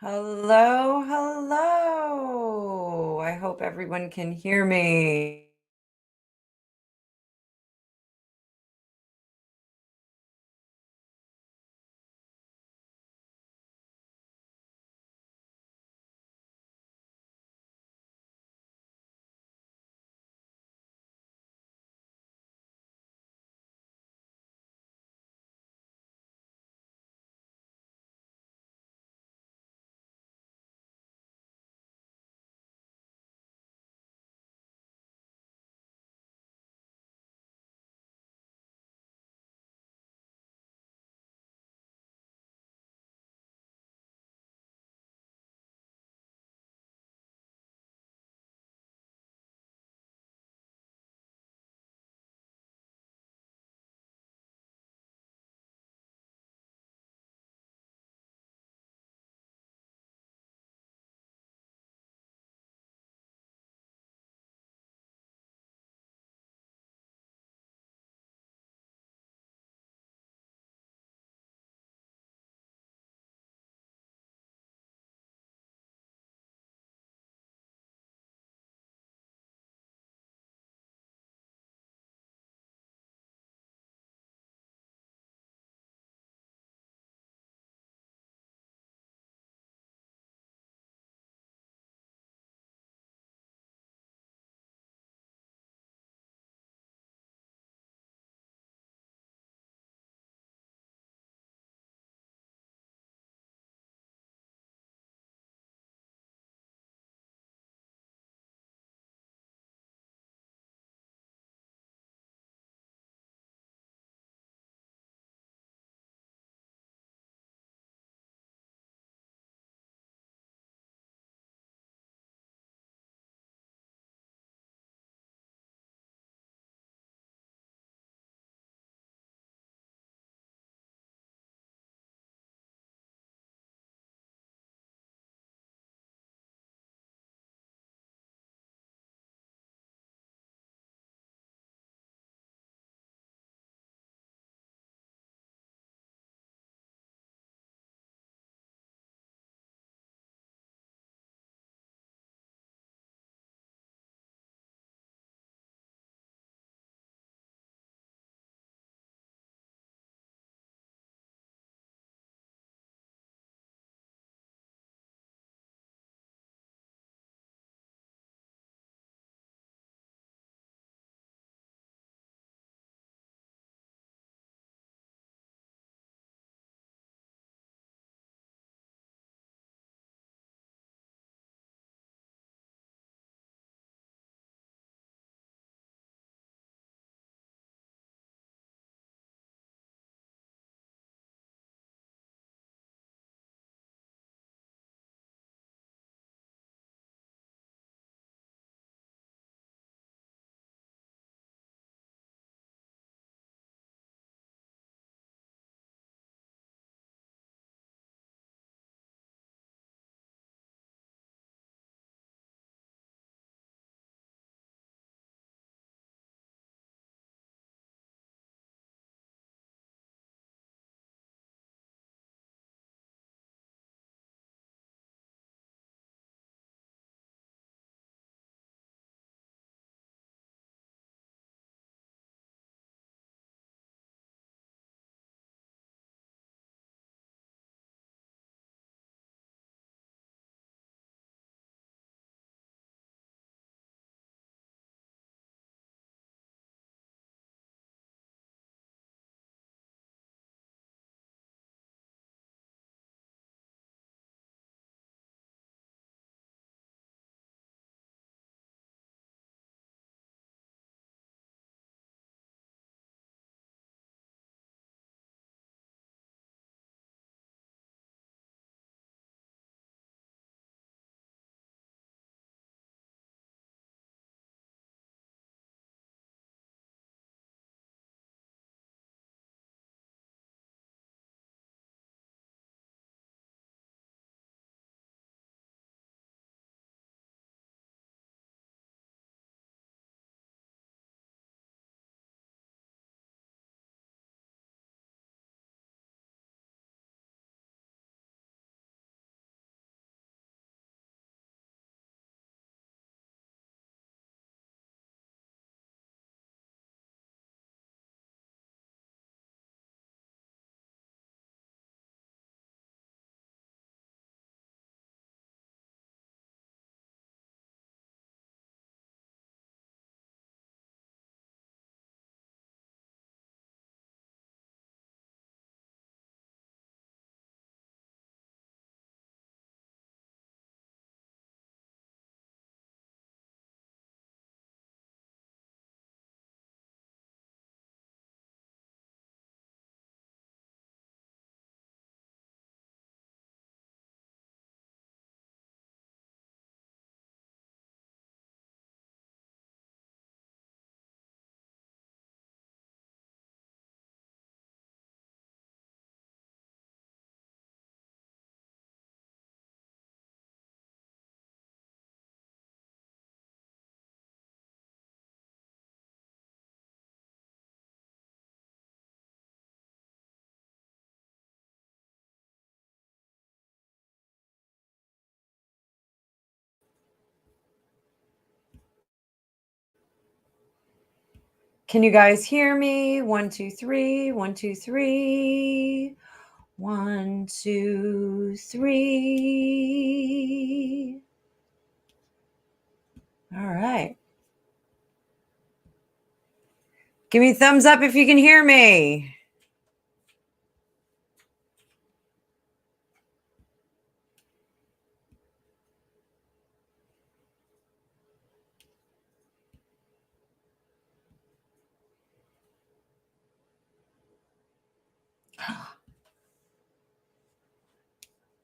Hello, hello. I hope everyone can hear me. Can you guys hear me? 1, 2, 3, 1, 2, 3. 1, 2, 3. All right. Give me a thumbs up if you can hear me.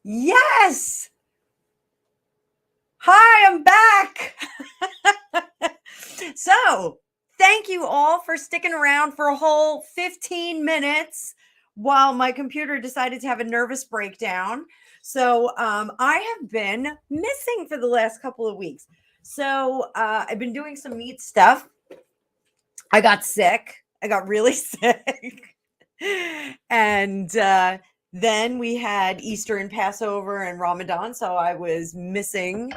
Yes. Hi, I'm back. So, thank you all for sticking around for a whole 15 minutes while my computer decided to have a nervous breakdown. So, I have been missing for the last couple of weeks. So, I've been doing some neat stuff. I got sick. I got really sick. And then we had Easter and Passover and Ramadan. So I was missing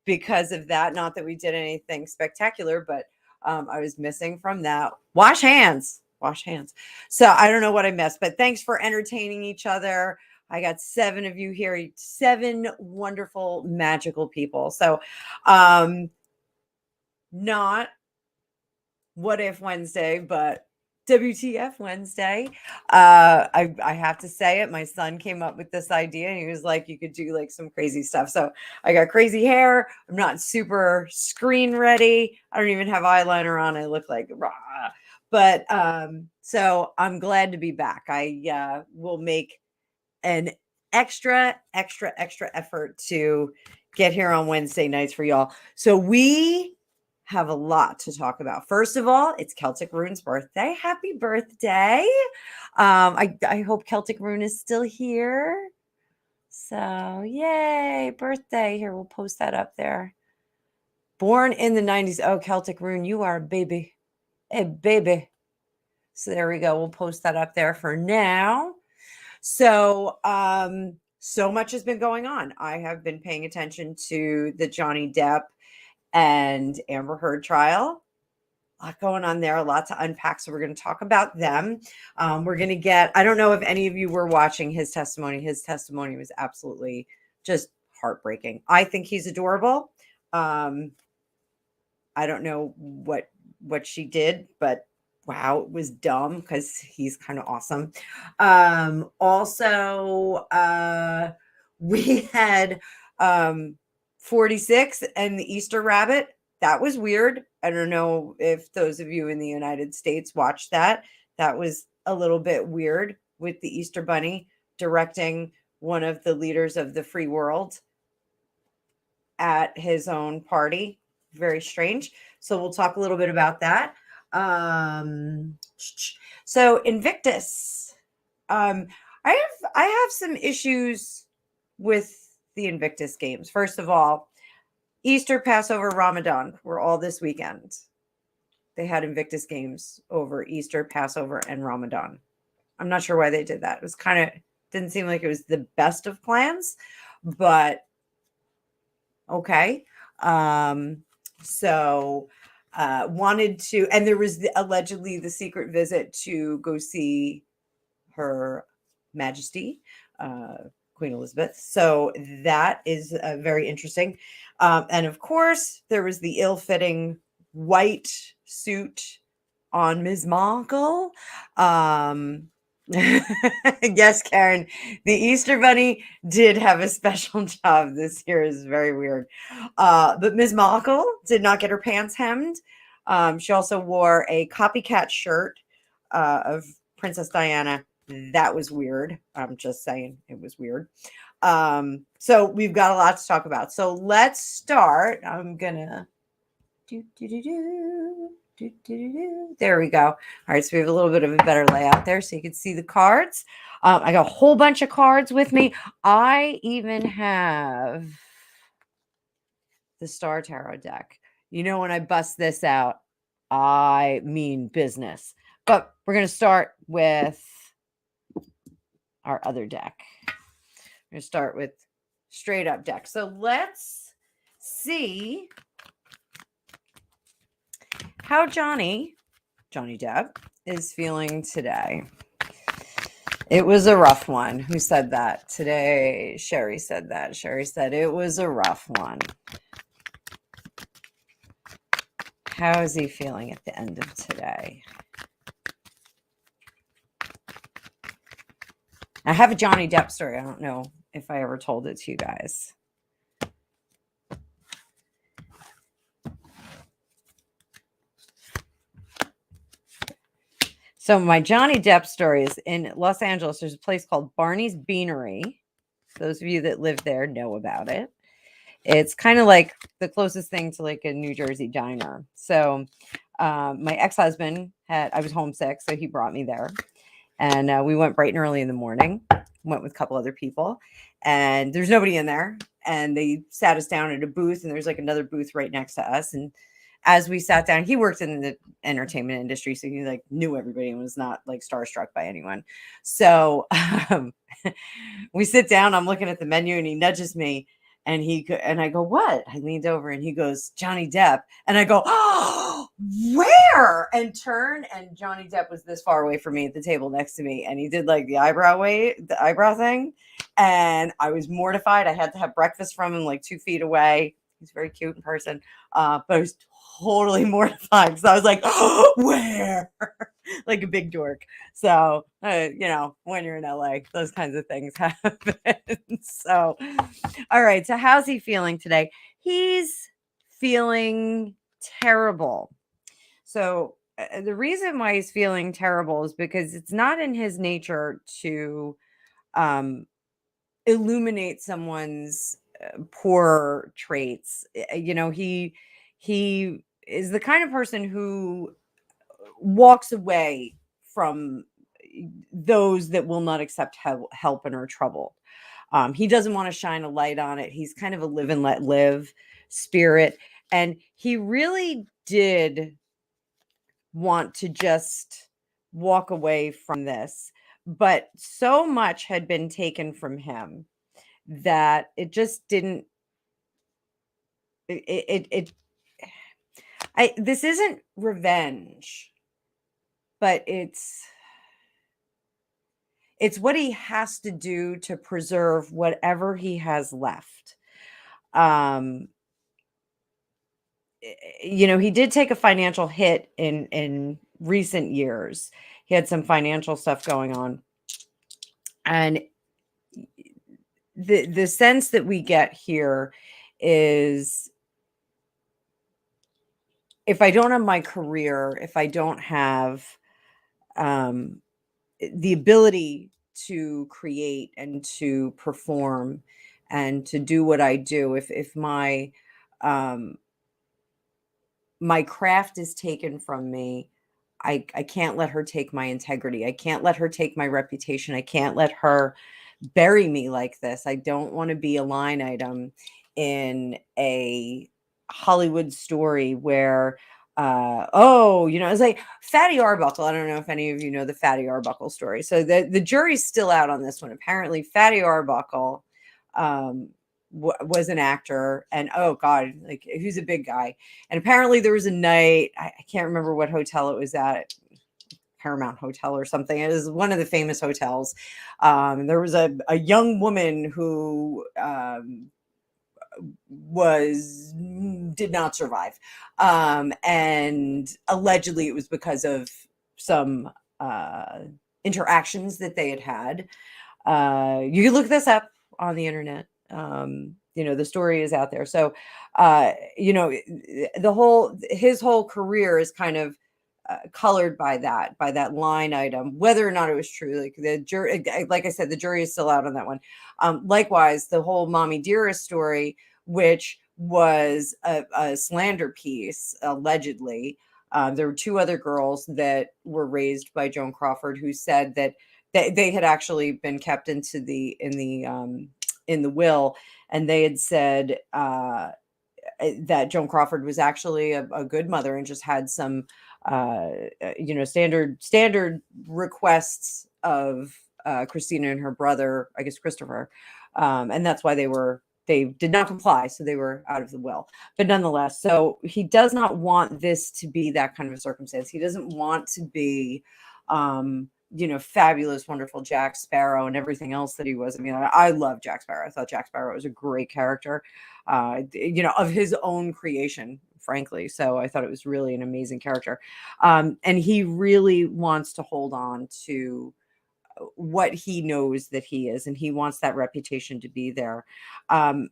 because of that. Not that we did anything spectacular, but I was missing from that. Wash hands. Wash hands. So I don't know what I missed, but thanks for entertaining each other. I got 7 of you here, 7 wonderful, magical people. So not What If Wednesday, but WTF Wednesday. I have to say it. My son came up with this idea and he was like, you could do like some crazy stuff. So I got crazy hair. I'm not super screen ready. I don't even have eyeliner on. I look like rah. But so I'm glad to be back. I will make an extra effort to get here on Wednesday nights for y'all. So we have a lot to talk about. First of all, it's Celtic Rune's birthday. Happy birthday. I hope Celtic Rune is still here. So yay, birthday. Here, we'll post that up there. Born in the 90s. Oh, Celtic Rune, you are a baby. A baby. So there we go. We'll post that up there for now. So, so much has been going on. I have been paying attention to the Johnny Depp and Amber Heard trial. A lot going on there, a lot to unpack. So we're going to talk about them. We're going to get, I don't know if any of you were watching his testimony. His testimony was absolutely just heartbreaking. I think he's adorable. I don't know what she did, but wow, it was dumb because he's kind of awesome. Also, we had 46 and the Easter rabbit. That was weird. I don't know if those of you in the United States watched that. That was a little bit weird with the Easter bunny directing one of the leaders of the free world at his own party. Very strange. So we'll talk a little bit about that. So Invictus. I have some issues with the Invictus games. First of all, Easter, Passover, Ramadan were all this weekend. They had Invictus games over Easter, Passover, and Ramadan. I'm not sure why they did that. It was didn't seem like it was the best of plans, but okay. So wanted to, and there was allegedly the secret visit to go see Her Majesty, Queen Elizabeth. So that is very interesting. And of course, there was the ill-fitting white suit on Ms. Markle. Yes, Karen, the Easter Bunny did have a special job this year. Is very weird. But Ms. Markle did not get her pants hemmed. She also wore a copycat shirt of Princess Diana. That was weird. I'm just saying it was weird. So we've got a lot to talk about. So let's start. I'm gonna there we go. All right, so we have a little bit of a better layout there so you can see the cards. I got a whole bunch of cards with me. I even have the Star Tarot deck. You know, when I bust this out, I mean business. But we're going to start with our other deck. We're going to start with straight up deck. So let's see how Johnny Johnny Depp is feeling today. It was a rough one. Who said that today? Sherry said that. Sherry said it was a rough one. How is he feeling at the end of today? I have a Johnny Depp story. I don't know if I ever told it to you guys. So my Johnny Depp story is in Los Angeles. There's a place called Barney's Beanery. Those of you that live there know about it. It's kind of like the closest thing to like a New Jersey diner. So my ex-husband I was homesick, so he brought me there. And we went bright and early in the morning, went with a couple other people, and there's nobody in there. And they sat us down at a booth, and there's like another booth right next to us. And as we sat down, he worked in the entertainment industry, so he like knew everybody and was not like starstruck by anyone. So we sit down, I'm looking at the menu, and he nudges me. And I go, what? I leaned over and he goes, Johnny Depp. And I go, oh, where? And turn, and Johnny Depp was this far away from me at the table next to me. And he did like the eyebrow thing. And I was mortified. I had to have breakfast from him like 2 feet away. He's very cute in person. But I was totally mortified because I was like, oh, where? Like a big dork. So, when you're in LA, those kinds of things happen. So, all right. So, how's he feeling today? He's feeling terrible. So, the reason why he's feeling terrible is because it's not in his nature to illuminate someone's poor traits. He is the kind of person who walks away from those that will not accept help and are troubled. He doesn't want to shine a light on it. He's kind of a live and let live spirit. And he really did want to just walk away from this. But so much had been taken from him that it just didn't. This isn't revenge, but it's what he has to do to preserve whatever he has left. He did take a financial hit in recent years. He had some financial stuff going on, and the sense that we get here is, if I don't have my career, if I don't have the ability to create and to perform and to do what I do, if my my craft is taken from me, I can't let her take my integrity. I can't let her take my reputation. I can't let her bury me like this. I don't want to be a line item in a Hollywood story where it's like Fatty Arbuckle. I don't know if any of you know the Fatty Arbuckle story. So the jury's still out on this one. Apparently Fatty Arbuckle was an actor, and oh god, like he's a big guy. And apparently there was a night, I can't remember what hotel it was at, Paramount Hotel or something. It was one of the famous hotels. There was a young woman who did not survive, and allegedly it was because of some interactions that they had. You can look this up on the internet. The story is out there. So his whole career is kind of colored by that line item, whether or not it was true. Like the jury, like I said, the jury is still out on that one. Likewise, the whole Mommy Dearest story, which was a slander piece, allegedly. There were 2 other girls that were raised by Joan Crawford who said that they had actually been kept in the will, and they had said that Joan Crawford was actually a good mother and just had some standard requests of Christina and her brother, I guess Christopher, and that's why they were they did not comply, so they were out of the will. But nonetheless, so he does not want this to be that kind of a circumstance. He doesn't want to be, fabulous, wonderful Jack Sparrow and everything else that he was. I mean, I love Jack Sparrow. I thought Jack Sparrow was a great character, of his own creation, frankly. So I thought it was really an amazing character. And he really wants to hold on to what he knows that he is, and he wants that reputation to be there. Um,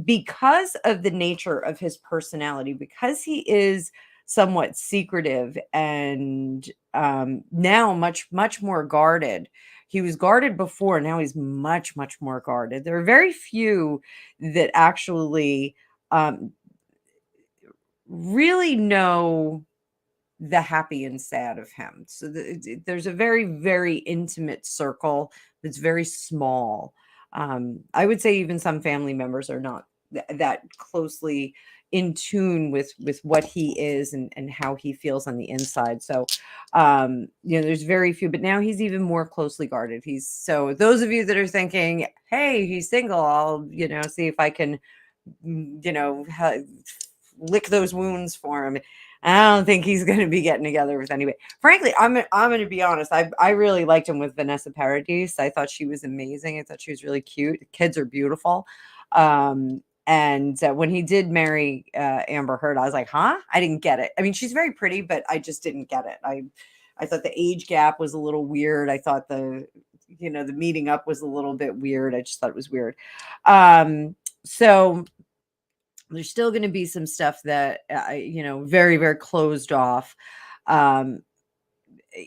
because of the nature of his personality, because he is somewhat secretive and now much more guarded. He was guarded before, now he's much more guarded. There are very few that actually really know the happy and sad of him. So there's a very intimate circle that's very small. I would say even some family members are not that closely in tune with what he is and how he feels on the inside. So there's very few, but now he's even more closely guarded. So those of you that are thinking, hey, he's single, I'll see if I can lick those wounds for him. I don't think he's going to be getting together with anybody. Frankly, I'm going to be honest. I really liked him with Vanessa Paradis. I thought she was amazing. I thought she was really cute. The kids are beautiful. And when he did marry Amber Heard, I was like, huh? I didn't get it. I mean, she's very pretty, but I just didn't get it. I thought the age gap was a little weird. I thought the meeting up was a little bit weird. I just thought it was weird. So there's still going to be some stuff that, very closed off.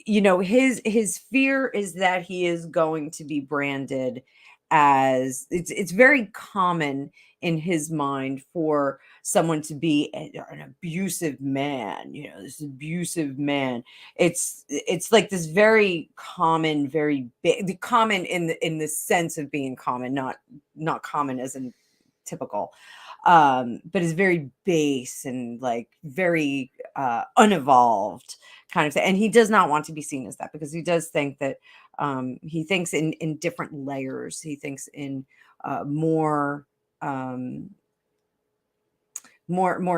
His fear is that he is going to be branded as it's very common in his mind for someone to be an abusive man, this abusive man. It's like this very common, very big, common in the sense of being common, not common as in typical, but is very base and like very unevolved kind of thing. And he does not want to be seen as that, because he does think that he thinks in different layers. He thinks in more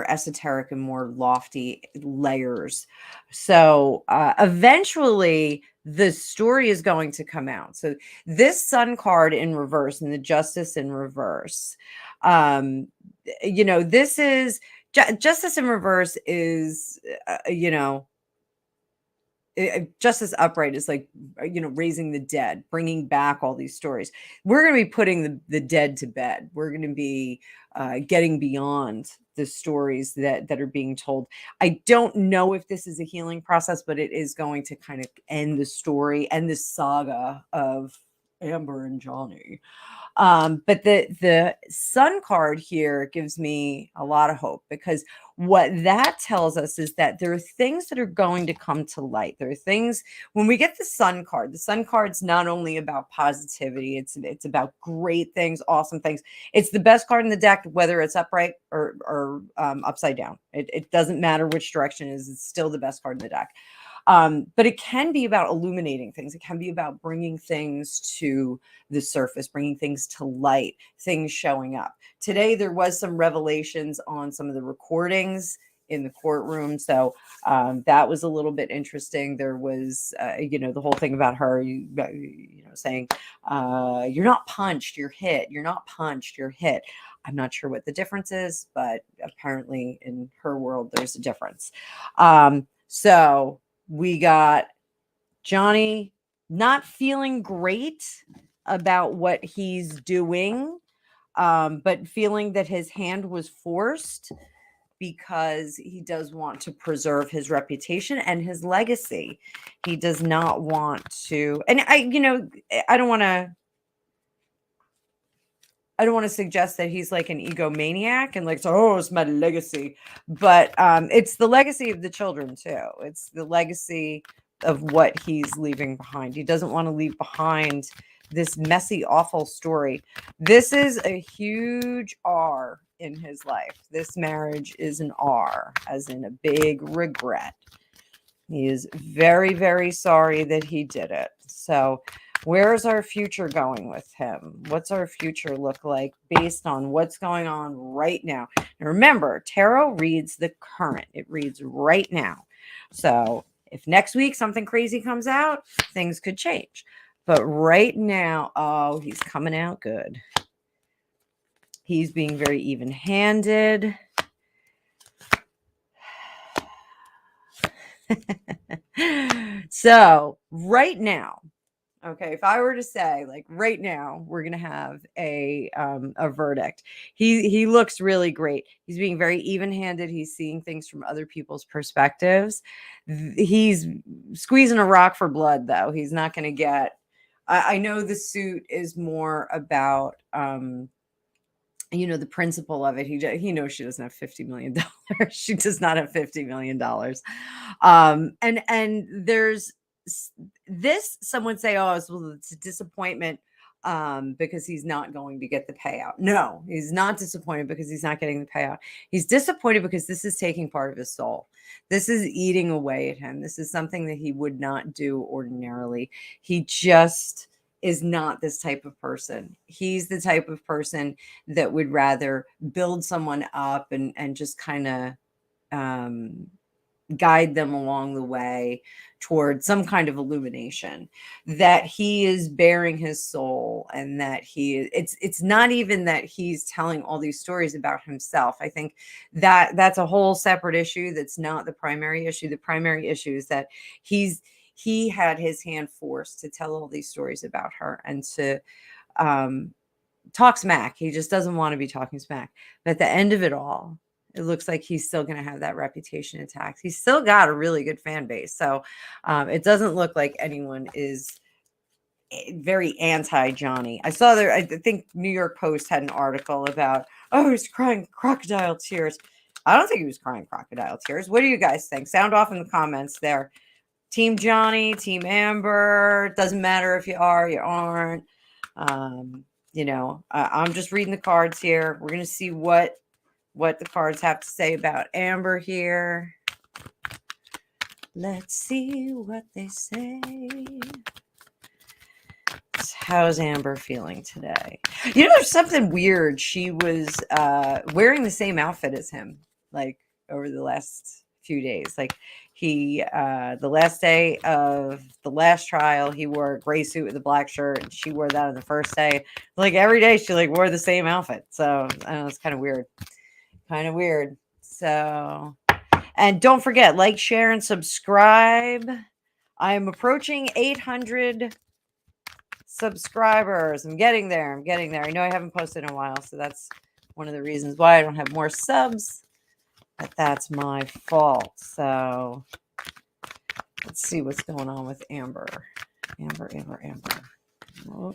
esoteric and more lofty layers. So eventually the story is going to come out. So this Sun card in reverse and the Justice in reverse, this is Justice in reverse is, Justice upright is like, raising the dead, bringing back all these stories. We're going to be putting the dead to bed. We're going to be getting beyond the stories that are being told. I don't know if this is a healing process, but it is going to kind of end the story and the saga of Amber and Johnny. But the Sun card here gives me a lot of hope, because what that tells us is that there are things that are going to come to light. There are things, when we get the Sun card's not only about positivity, it's about great things, awesome things. It's the best card in the deck, whether it's upright or upside down. It doesn't matter which direction it is. It's still the best card in the deck. But it can be about illuminating things. It can be about bringing things to the surface, bringing things to light, things showing up. Today, there was some revelations on some of the recordings in the courtroom. So that was a little bit interesting. There was, the whole thing about her, saying, you're not punched, you're hit. You're not punched, you're hit. I'm not sure what the difference is, but apparently in her world, there's a difference. So we got Johnny not feeling great about what he's doing, but feeling that his hand was forced because he does want to preserve his reputation and his legacy. He does not want to, and I don't want to suggest that he's like an egomaniac and like, oh, it's my legacy, but it's the legacy of the children too. It's the legacy of what he's leaving behind. He doesn't want to leave behind this messy, awful story. This is a huge R in his life. This marriage is an R, as in a big regret. He is very, very sorry that he did it. So Where's our future going with him? What's our future look like based on what's going on right now? And remember, tarot reads the current. It reads right now. So if next week something crazy comes out, things could change. But right now, oh, he's coming out good. He's being very even-handed. So right now, okay, if I were to say, like, right now, we're gonna have a verdict. He looks really great. He's being very even-handed. He's seeing things from other people's perspectives. He's squeezing a rock for blood, though. He's not gonna get. I know the suit is more about the principle of it. He knows she doesn't have $50 million. She does not have $50 million. And there's this, some would say, oh, it's a disappointment because he's not going to get the payout. No, he's not disappointed because he's not getting the payout. He's disappointed because this is taking part of his soul. This is eating away at him. This is something that he would not do ordinarily. He just is not this type of person. He's the type of person that would rather build someone up and just kind of guide them along the way toward some kind of illumination, that he is bearing his soul, and that it's not even that he's telling all these stories about himself. I think that's a whole separate issue. That's not the primary issue. The primary issue is that he had his hand forced to tell all these stories about her and to talk smack. He just doesn't want to be talking smack. But at the end of it all, it looks like he's still going to have that reputation intact. He's still got a really good fan base. So it doesn't look like anyone is very anti-Johnny. I saw I think New York Post had an article about, oh, he's crying crocodile tears. I don't think he was crying crocodile tears. What do you guys think? Sound off in the comments there. Team Johnny, Team Amber. Doesn't matter if you are, you aren't. I'm just reading the cards here. We're going to see what the cards have to say about Amber here. Let's see what they say. How's Amber feeling today? There's something weird. She was wearing the same outfit as him, like, over the last few days. Like, he the last day of the last trial, he wore a gray suit with a black shirt, and she wore that on the first day. Like, every day she wore the same outfit. So I don't know, it's kind of weird. So, and don't forget, like, share, and subscribe. I am approaching 800 subscribers. I'm getting there. I know I haven't posted in a while, so that's one of the reasons why I don't have more subs. But that's my fault. So let's see what's going on with Amber. Amber. Oh,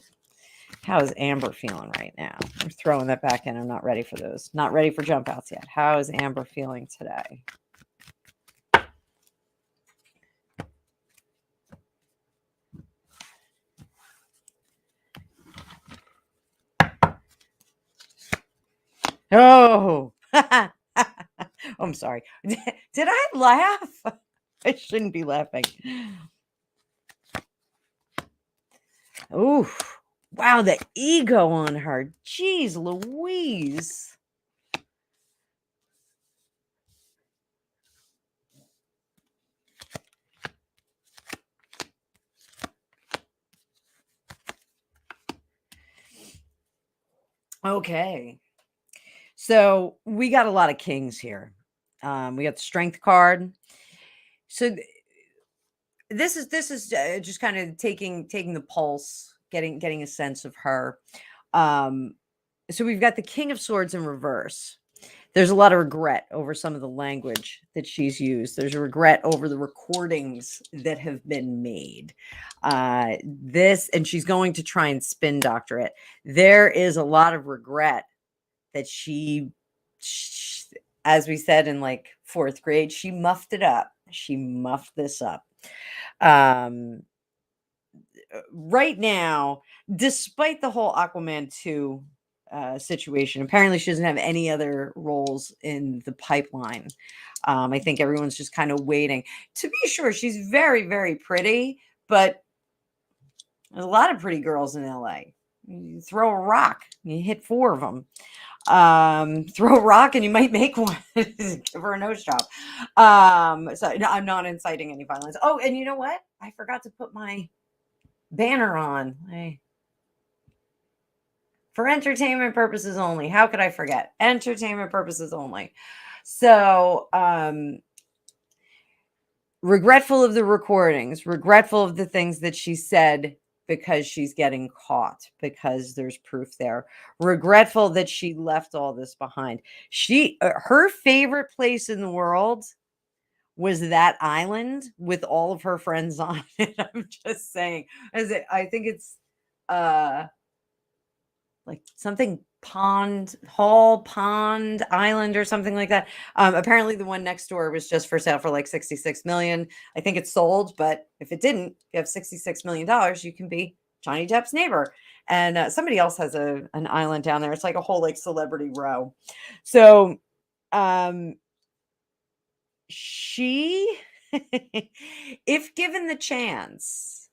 how is Amber feeling right now? I'm throwing that back in. I'm not ready for those. Not ready for jump outs yet. How is Amber feeling today? Oh, I'm sorry. Did I laugh? I shouldn't be laughing. Oh, wow, the ego on her. Jeez Louise. Okay. So we got a lot of kings here. We got the strength card. So this is just kind of taking the pulse, getting a sense of her. So we've got the King of Swords in reverse. There's a lot of regret over some of the language that she's used. There's a regret over the recordings that have been made. And she's going to try and spin doctor it. There is a lot of regret that she, as we said in like fourth grade, she muffed it up. She muffed this up. Right now, despite the whole Aquaman 2 situation, apparently she doesn't have any other roles in the pipeline. I think everyone's just kind of waiting. To be sure, she's very, very pretty, but There's a lot of pretty girls in LA. You throw a rock, you hit 4 of them. Throw a rock and you might make one. Give her a nose job. So no, I'm not inciting any violence. Oh, and you know what? I forgot to put my banner on. For entertainment purposes only. How could I forget? Entertainment purposes only. So, regretful of the recordings, regretful of the things that she said because she's getting caught, because there's proof there. Regretful that she left all this behind. Her favorite place in the world was that island with all of her friends on it. I'm just saying. I think it's like something pond island or something like that. Apparently the one next door was just for sale for like 66 million. I think it's sold, but if it didn't, you have 66 million dollars, you can be Johnny Depp's neighbor. And somebody else has an island down there. It's like a whole like celebrity row. So um she if given the chance,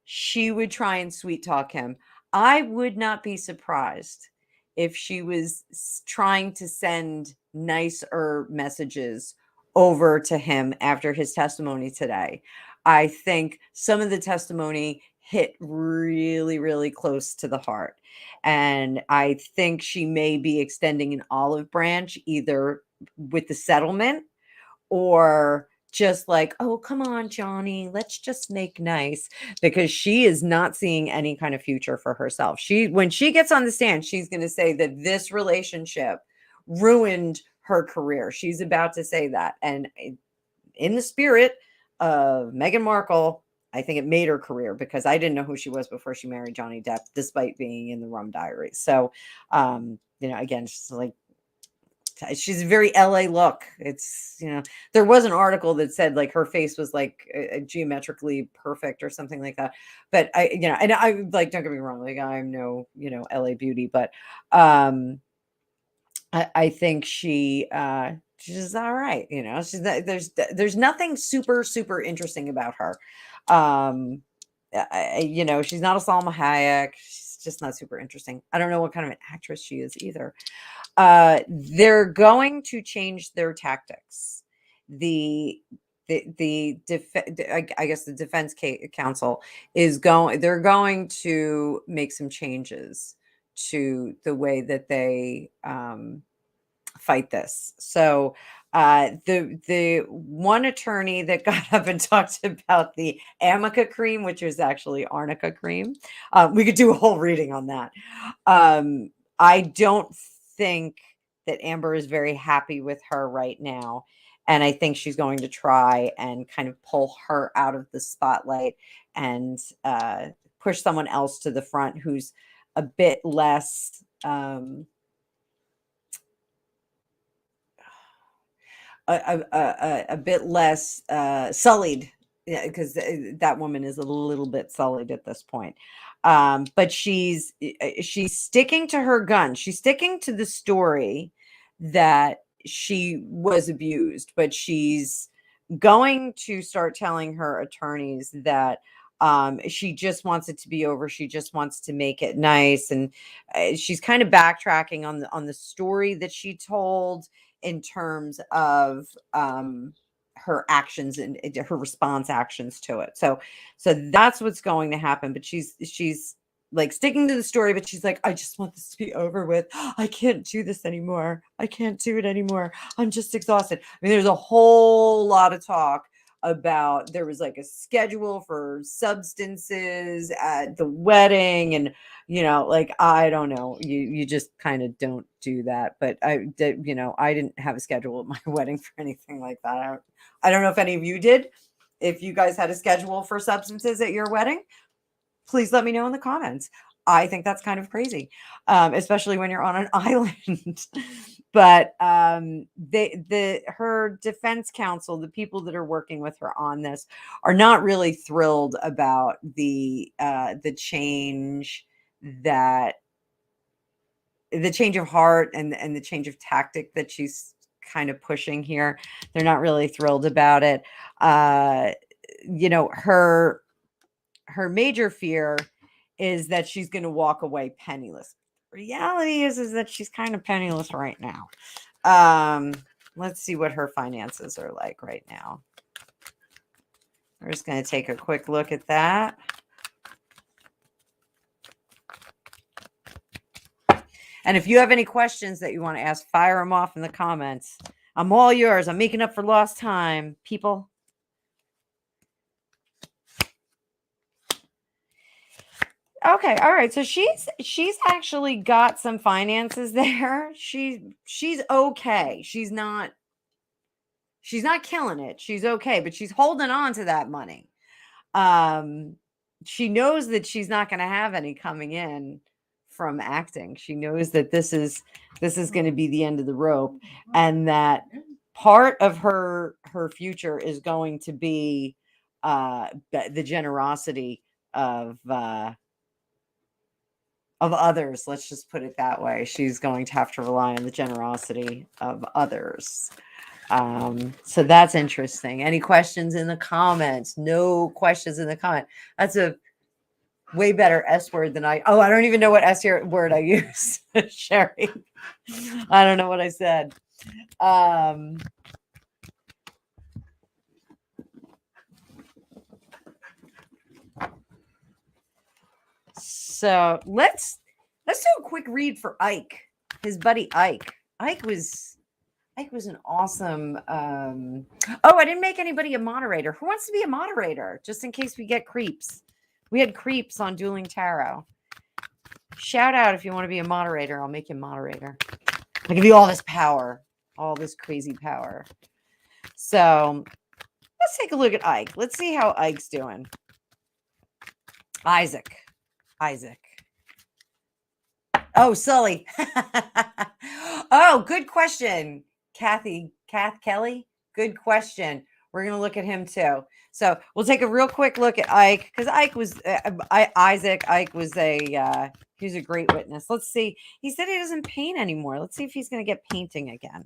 she would try and sweet talk him. I would not be surprised if she was trying to send nicer messages over to him after his testimony today. I think some of the testimony hit really, really close to the heart. And I think she may be extending an olive branch either with the settlement or just like, "Oh, come on, Johnny, let's just make nice," because she is not seeing any kind of future for herself. When she gets on the stand, she's going to say that this relationship ruined her career. She's about to say that. And in the spirit of Meghan Markle, I think it made her career, because I didn't know who she was before she married Johnny Depp, despite being in the Rum Diaries. So, again, she's like, she's a very LA look. It's, there was an article that said like her face was like geometrically perfect or something like that. But and I like, don't get me wrong, like I'm no, LA beauty, but I think she's all right. There's nothing super, super interesting about her. She's not a Salma Hayek. She's just not super interesting. I don't know what kind of an actress she is either. They're going to change their tactics. I guess the defense counsel they're going to make some changes to the way that they fight this. So the one attorney that got up and talked about the Amica cream, which is actually arnica cream, we could do a whole reading on that. I don't think that Amber is very happy with her right now. And I think she's going to try and kind of pull her out of the spotlight and push someone else to the front who's a bit less a bit less sullied, because that woman is a little bit sullied at this point. But she's sticking to her gun. She's sticking to the story that she was abused, but she's going to start telling her attorneys that she just wants it to be over. She just wants to make it nice, and she's kind of backtracking on the story that she told in terms of her actions and her response actions to it. So that's what's going to happen. But she's like sticking to the story, but she's like, I just want this to be over with. I can't do this anymore. I can't do it anymore. I'm just exhausted. I mean, there's a whole lot of talk about there was like a schedule for substances at the wedding, and like, I don't know, you just kind of don't do that. But I didn't have a schedule at my wedding for anything like that. I don't know if any of you did. If you guys had a schedule for substances at your wedding, please let me know in the comments. I think that's kind of crazy, especially when you're on an island. But her defense counsel, the people that are working with her on this, are not really thrilled about the change of heart and the change of tactic that she's kind of pushing here. They're not really thrilled about it. Her her major fear is that she's going to walk away penniless. Reality is that she's kind of penniless right now. Let's see what her finances are like right now. We're just going to take a quick look at that. And if you have any questions that you want to ask, fire them off in the comments. I'm all yours. I'm making up for lost time, people. Okay, all right. So she's actually got some finances there. She's okay. She's not killing it. She's okay, but she's holding on to that money. She knows that she's not going to have any coming in from acting. She knows that this is going to be the end of the rope, and that part of her future is going to be the generosity of others. Let's just put it that way. She's going to have to rely on the generosity of others. So that's interesting. Any questions in the comments? No questions in the comment. That's a way better S word than I don't even know what S word I use. Sherry. I don't know what I said. So let's do a quick read for Ike, his buddy Ike. Ike was an awesome. I didn't make anybody a moderator. Who wants to be a moderator? Just in case we get creeps. We had creeps on Dueling Tarot. Shout out if you want to be a moderator. I'll make you a moderator. I'll give you all this power, all this crazy power. So let's take a look at Ike. Let's see how Ike's doing. Isaac. Oh, Sully. Oh, good question. Kath Kelly. Good question. We're going to look at him too. So we'll take a real quick look at Ike, because Ike was Isaac. Ike was he was a great witness. Let's see. He said he doesn't paint anymore. Let's see if he's going to get painting again.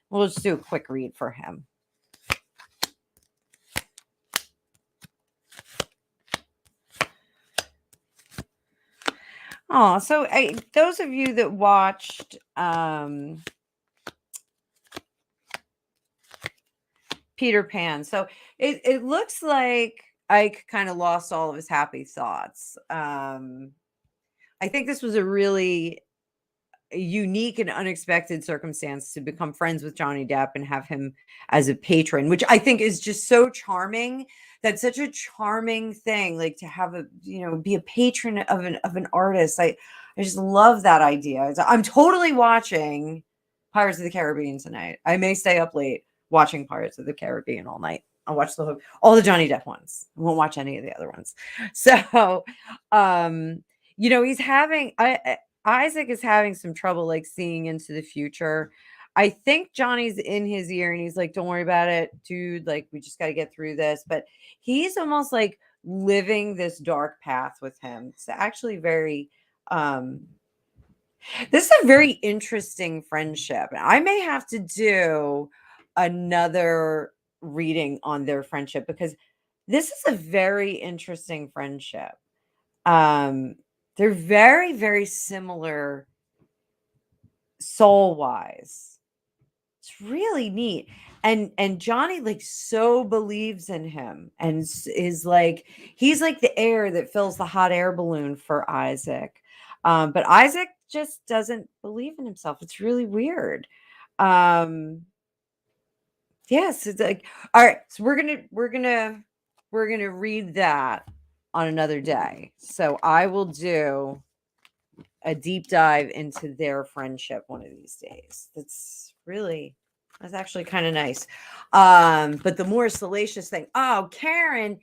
We'll just do a quick read for him. Oh, so those of you that watched Peter Pan, so it looks like Ike kind of lost all of his happy thoughts. I think this was a really unique and unexpected circumstance to become friends with Johnny Depp and have him as a patron, which I think is just so charming. That's such a charming thing, like to have be a patron of an artist. I just love that idea. I'm totally watching Pirates of the Caribbean tonight. I may stay up late watching Pirates of the Caribbean all night. I'll watch all the Johnny Depp ones. I won't watch any of the other ones. So, he's having Isaac is having some trouble, like, seeing into the future. I think Johnny's in his ear and he's like, don't worry about it, dude. Like, we just got to get through this. But he's almost like living this dark path with him. It's actually very, this is a very interesting friendship. I may have to do another reading on their friendship, because this is a very interesting friendship. They're very, very similar soul-wise. It's really neat. And Johnny, like, so believes in him and is like, he's like the air that fills the hot air balloon for Isaac. But Isaac just doesn't believe in himself. It's really weird. Yes, it's like, all right, so we're gonna read that on another day. So I will do a deep dive into their friendship one of these days. That's actually kind of nice. But the more salacious thing, Karen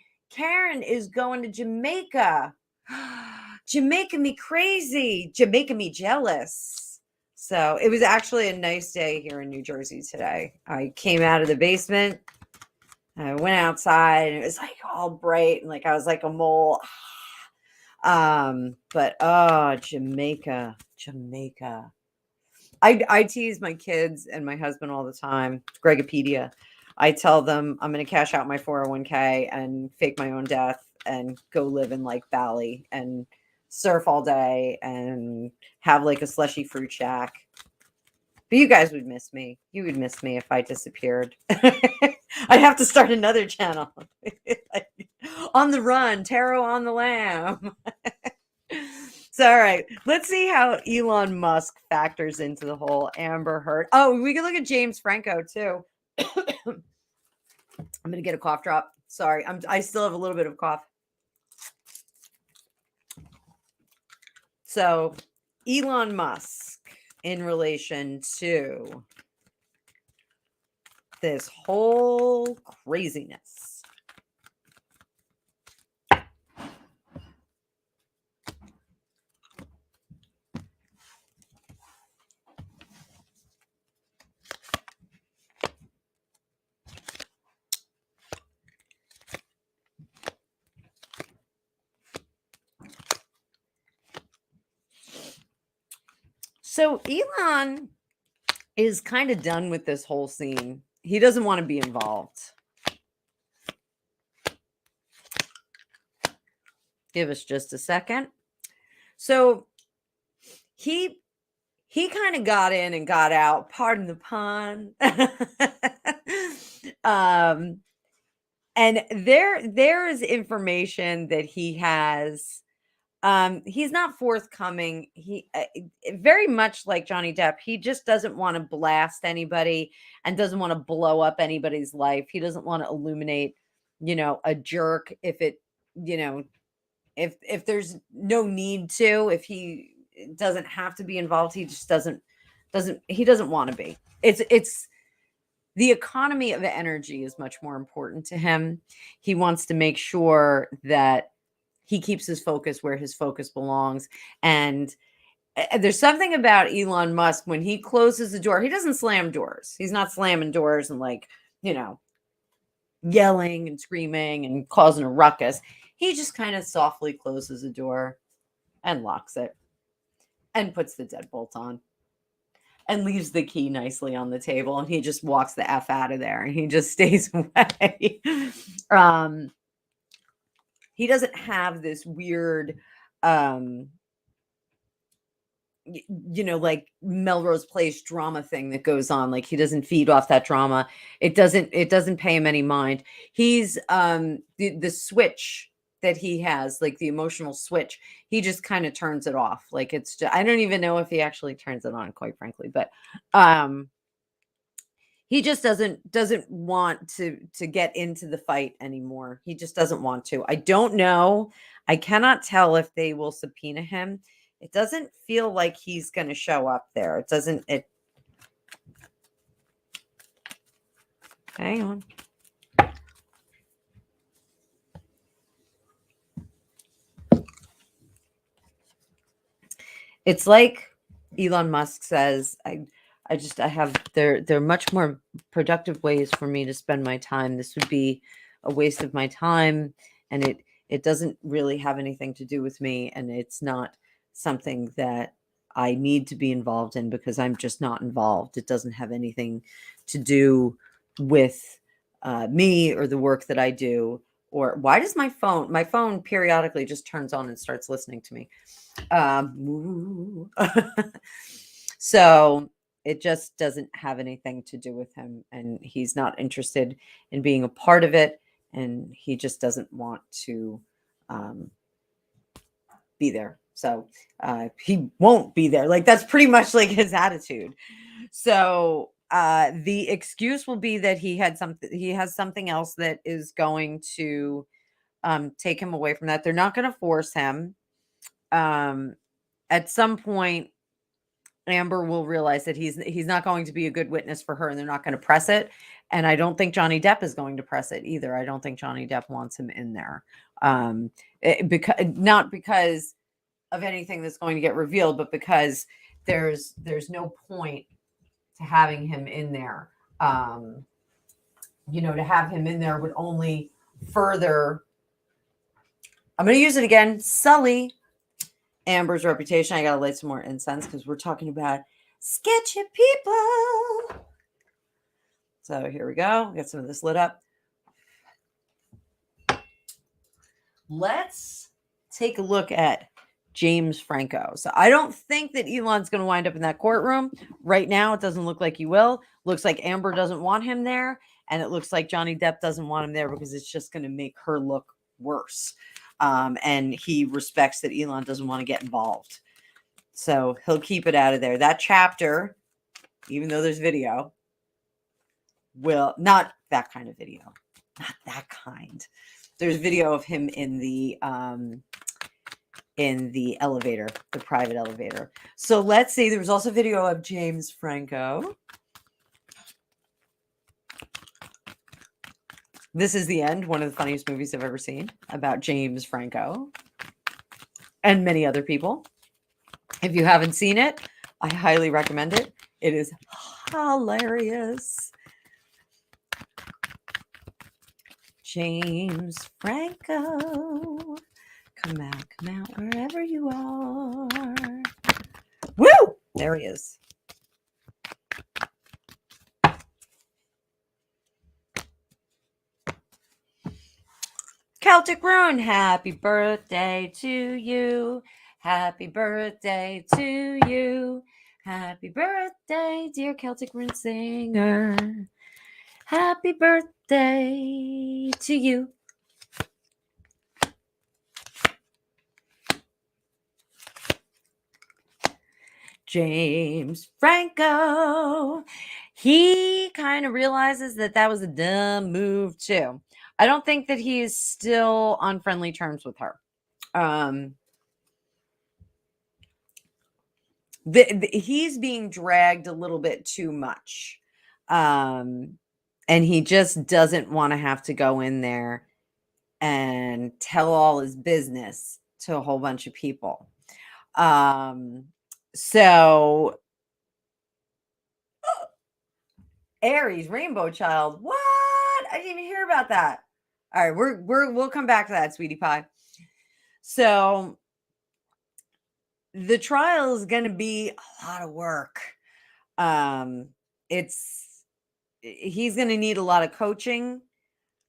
is going to Jamaica. Jamaica me crazy. Jamaica me jealous. So it was actually a nice day here in New Jersey today. I came out of the basement. I went outside and it was like all bright and like I was like a mole. But Jamaica. I tease my kids and my husband all the time. Gregopedia. I tell them I'm going to cash out my 401k and fake my own death and go live in like Bali and surf all day and have like a slushy fruit shack. But you guys would miss me. You would miss me if I disappeared. I'd have to start another channel. On the run, tarot on the lamb. So, all right, let's see how Elon Musk factors into the whole Amber Heard. Oh, we can look at James Franco too. I'm gonna get a cough drop. Sorry, I still have a little bit of cough. So, Elon Musk in relation to this whole craziness. So Elon is kind of done with this whole scene. He doesn't want to be involved. Give us just a second. So he kind of got in and got out, pardon the pun. And there is information that he has. He's not forthcoming. He very much like Johnny Depp. He just doesn't want to blast anybody and doesn't want to blow up anybody's life. He doesn't want to illuminate, a jerk if it, if there's no need to, if he doesn't have to be involved, he just doesn't want to be. It's the economy of energy is much more important to him. He wants to make sure that he keeps his focus where his focus belongs. And there's something about Elon Musk when he closes the door, he doesn't slam doors. He's not slamming doors and yelling and screaming and causing a ruckus. He just kind of softly closes the door and locks it and puts the deadbolt on and leaves the key nicely on the table. And he just walks the F out of there and he just stays away. He doesn't have this weird, like Melrose Place drama thing that goes on. Like he doesn't feed off that drama. It doesn't pay him any mind. He's the switch that he has, like the emotional switch, he just kind of turns it off. Like it's just, I don't even know if he actually turns it on, quite frankly, but he just doesn't want to get into the fight anymore. He just doesn't want to. I don't know. I cannot tell if they will subpoena him. It doesn't feel like he's going to show up there. It doesn't. Hang on. It's like Elon Musk says, I have, there are much more productive ways for me to spend my time. This would be a waste of my time. And it doesn't really have anything to do with me. And it's not something that I need to be involved in because I'm just not involved. It doesn't have anything to do with me or the work that I do. Or why does my phone periodically just turns on and starts listening to me? So it just doesn't have anything to do with him, and he's not interested in being a part of it, and he just doesn't want to be there. So he won't be there. Like that's pretty much like his attitude. So the excuse will be that he has something else that is going to take him away from that. They're not going to force him. At some point, Amber will realize that he's not going to be a good witness for her, and they're not going to press it. And I don't think Johnny Depp is going to press it either. I don't think Johnny Depp wants him in there, not because of anything that's going to get revealed, but because there's no point to having him in there. To have him in there would only further. I'm going to use it again. Sully Amber's reputation. I gotta light some more incense because we're talking about sketchy people. So here we go. Get some of this lit up. let's take a look at James Franco. So I don't think that Elon's going to wind up in that courtroom. Right now, it doesn't look like he will. Looks like Amber doesn't want him there. And it looks like Johnny Depp doesn't want him there because it's just going to make her look worse. And he respects that Elon doesn't want to get involved. So he'll keep it out of there. That chapter, even though there's video, will not that kind of video. Not that kind. There's video of him in the elevator, the private elevator. So let's see. There was also video of James Franco. This is the end, one of the funniest movies I've ever seen about James Franco and many other people. If you haven't seen it, I highly recommend it. It is hilarious. James Franco. Come out wherever you are. Woo! There he is. Celtic Rune, happy birthday to you. Happy birthday to you. Happy birthday, dear Celtic Rune singer. Happy birthday to you. James Franco. He kind of realizes that that was a dumb move too. I don't think that he is still on friendly terms with her. He's being dragged a little bit too much. And he just doesn't want to have to go in there and tell all his business to a whole bunch of people. So Aries, Rainbow Child. What? I didn't even hear about that. All right, we'll come back to that, sweetie pie. So the trial is going to be a lot of work. He's going to need a lot of coaching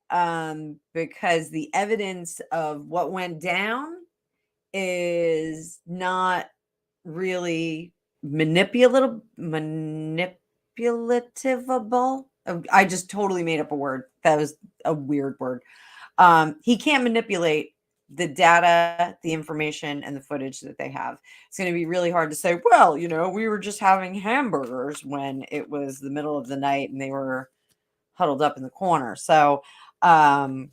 because the evidence of what went down is not really manipulativable. I just totally made up a word. That was a weird word. He can't manipulate the data, the information, and the footage that they have. It's going to be really hard to say, well, we were just having hamburgers when it was the middle of the night and they were huddled up in the corner. So it's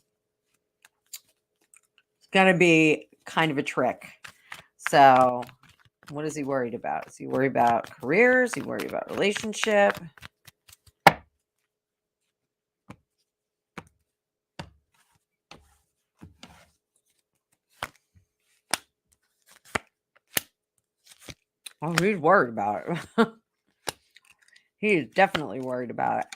going to be kind of a trick. So what is he worried about? Is he worried about career? Is he worried about relationship? Oh, he's worried about it. He is definitely worried about it.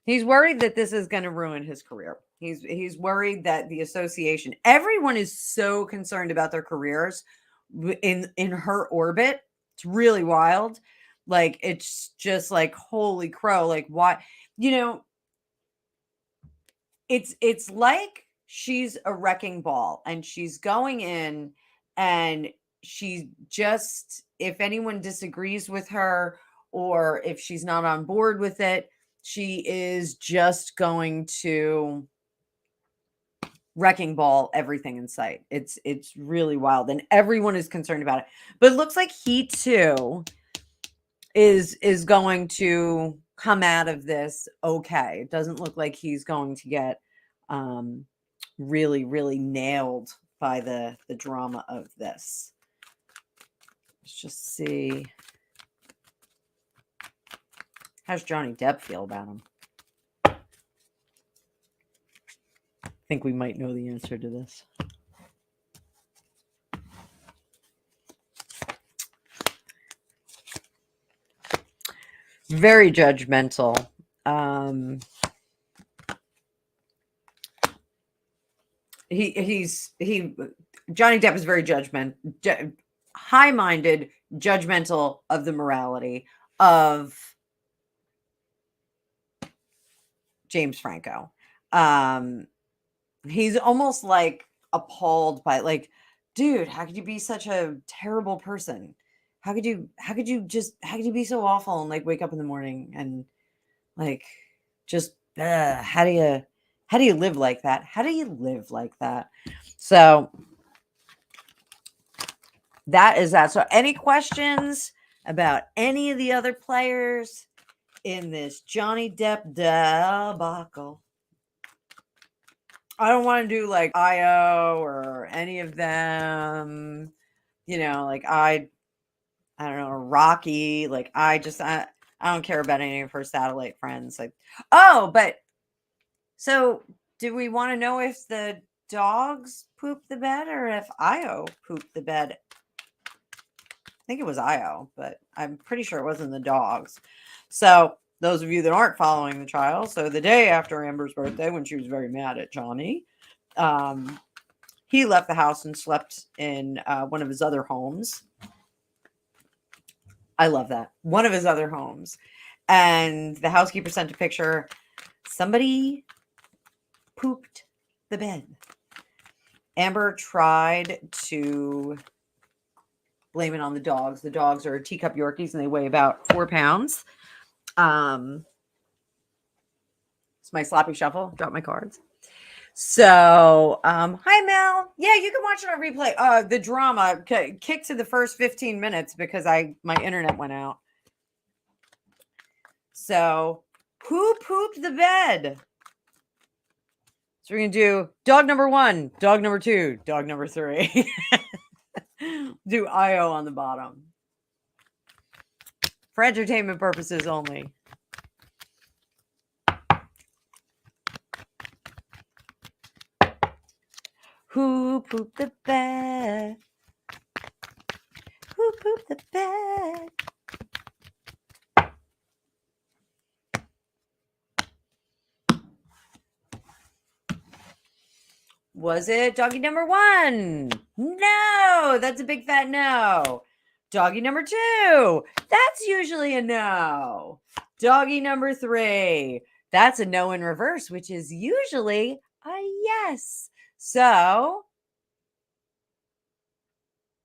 He's worried that this is going to ruin his career. He's worried that the association, everyone is so concerned about their careers in her orbit. It's really wild. Like, it's just like, holy crow. Like, why? It's like she's a wrecking ball and she's going in and she just, if anyone disagrees with her or if she's not on board with it, she is just going to wrecking ball everything in sight. It's really wild and everyone is concerned about it. But it looks like he too is going to come out of this okay. It doesn't look like he's going to get really, really nailed by the drama of this. Let's just see. How's Johnny Depp feel about him? I think we might know the answer to this. Very judgmental. Johnny Depp is very high-minded, judgmental of the morality of James Franco. He's almost like appalled by, like, dude, how could you be such a terrible person? How could you be so awful and like wake up in the morning and like just how do you live like that? How do you live like that? So that is that. So any questions about any of the other players in this Johnny Depp debacle? I don't want to do like IO or any of them, like I don't know, Rocky, like I don't care about any of her satellite friends. Like, but so do we want to know if the dogs pooped the bed or if IO pooped the bed? I think it was IO, but I'm pretty sure it wasn't the dogs. So those of you that aren't following the trial, so the day after Amber's birthday, when she was very mad at Johnny, he left the house and slept in one of his other homes. I love that. One of his other homes. And the housekeeper sent a picture. Somebody pooped the bed. Amber tried to blame it on the dogs. The dogs are teacup Yorkies and they weigh about 4 pounds. It's my sloppy shuffle. Drop my cards. So, hi Mel. Yeah, you can watch it on replay. The drama kicked to the first 15 minutes because my internet went out. So, who pooped the bed? So we're gonna do dog number 1, dog number 2, dog number 3. Do IO on the bottom. For entertainment purposes only. Who pooped the bed? Who pooped the bed? Was it doggy number 1? No, that's a big fat no. Doggy number 2, that's usually a no. Doggy number 3, that's a no in reverse, which is usually a yes. So,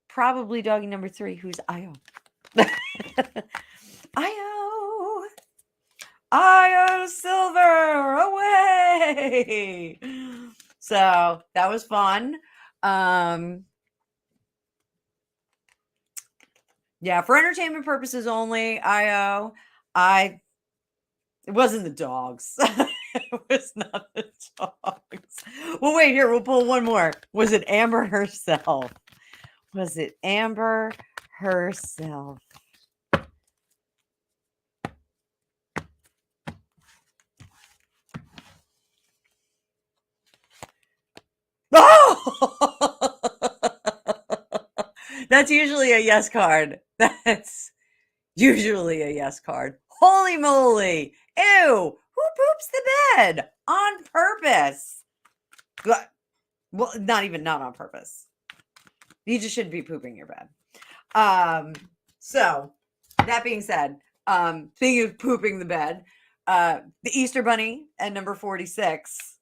probably doggy number 3, who's IO. IO Silver, away. So that was fun. Yeah, for entertainment purposes only, IO. It wasn't the dogs. It was not the dogs. Well, wait, here, we'll pull one more. Was it Amber herself? Was it Amber herself? Oh! That's usually a yes card. That's usually a yes card. Holy moly. Ew. Who poops the bed on purpose? Well, not on purpose. You just shouldn't be pooping your bed. So that being said, speaking of pooping the bed, the Easter Bunny at number 46.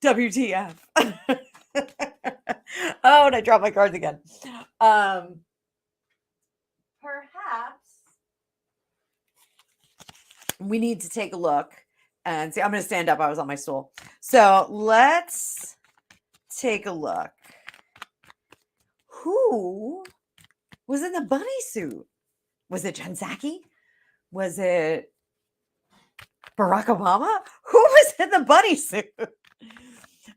WTF. Oh, and I dropped my cards again. Perhaps we need to take a look and see. I'm going to stand up. I was on my stool. So let's take a look. Who was in the bunny suit? Was it Jen Psaki? Was it Barack Obama? Who was in the bunny suit?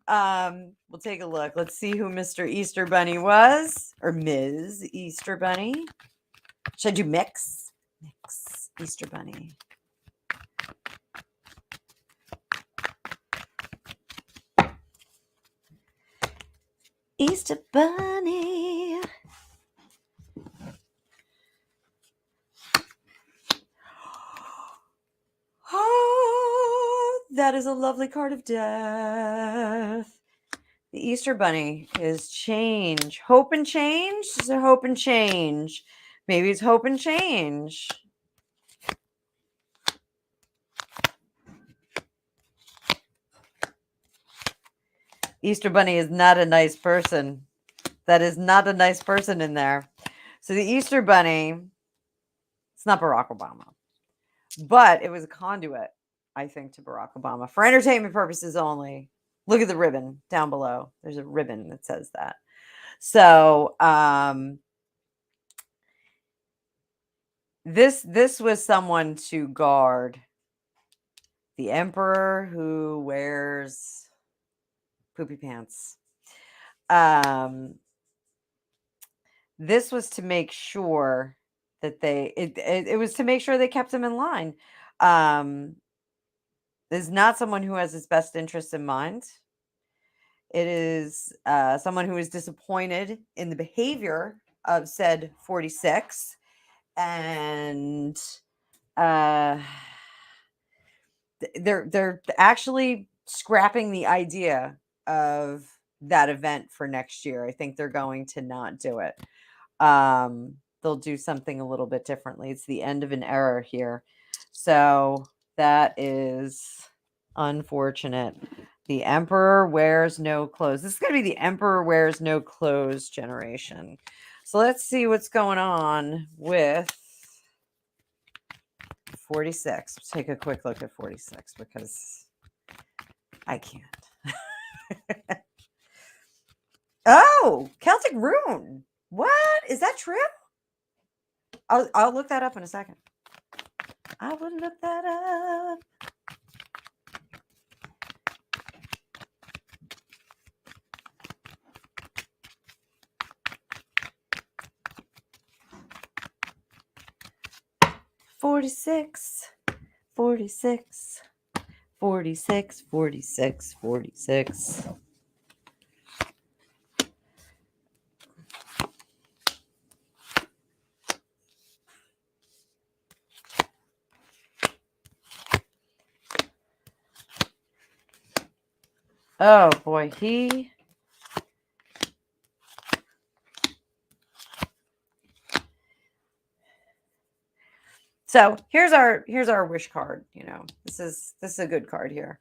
We'll take a look. Let's see who Mr. Easter Bunny was, or Ms. Easter Bunny. Should I do mix? Mix Easter Bunny. Easter Bunny. Oh, that is a lovely card of death. The Easter Bunny is change. Hope and change? Is there hope and change? Maybe it's hope and change. Easter Bunny is not a nice person. That is not a nice person in there. So the Easter Bunny, it's not Barack Obama, but it was a conduit, I think, to Barack Obama for entertainment purposes only. Look at the ribbon down below. There's a ribbon that says that. So this was someone to guard the emperor who wears poopy pants. This was to make sure that it was to make sure they kept him in line. Is not someone who has his best interests in mind. It is someone who is disappointed in the behavior of said 46, and they're actually scrapping the idea of that event for next year. I think they're going to not do it. They'll do something a little bit differently. It's the end of an era here. So that is unfortunate. The Emperor wears no clothes. This is going to be the Emperor wears no clothes generation. So let's see what's going on with 46. Let's take a quick look at 46 because I can't. Oh, Celtic rune. What? Is that true? I'll look that up in a second. I will look that up. "46, 46, 46, 46, 46." Oh boy, So here's our wish card. You know, this is a good card here.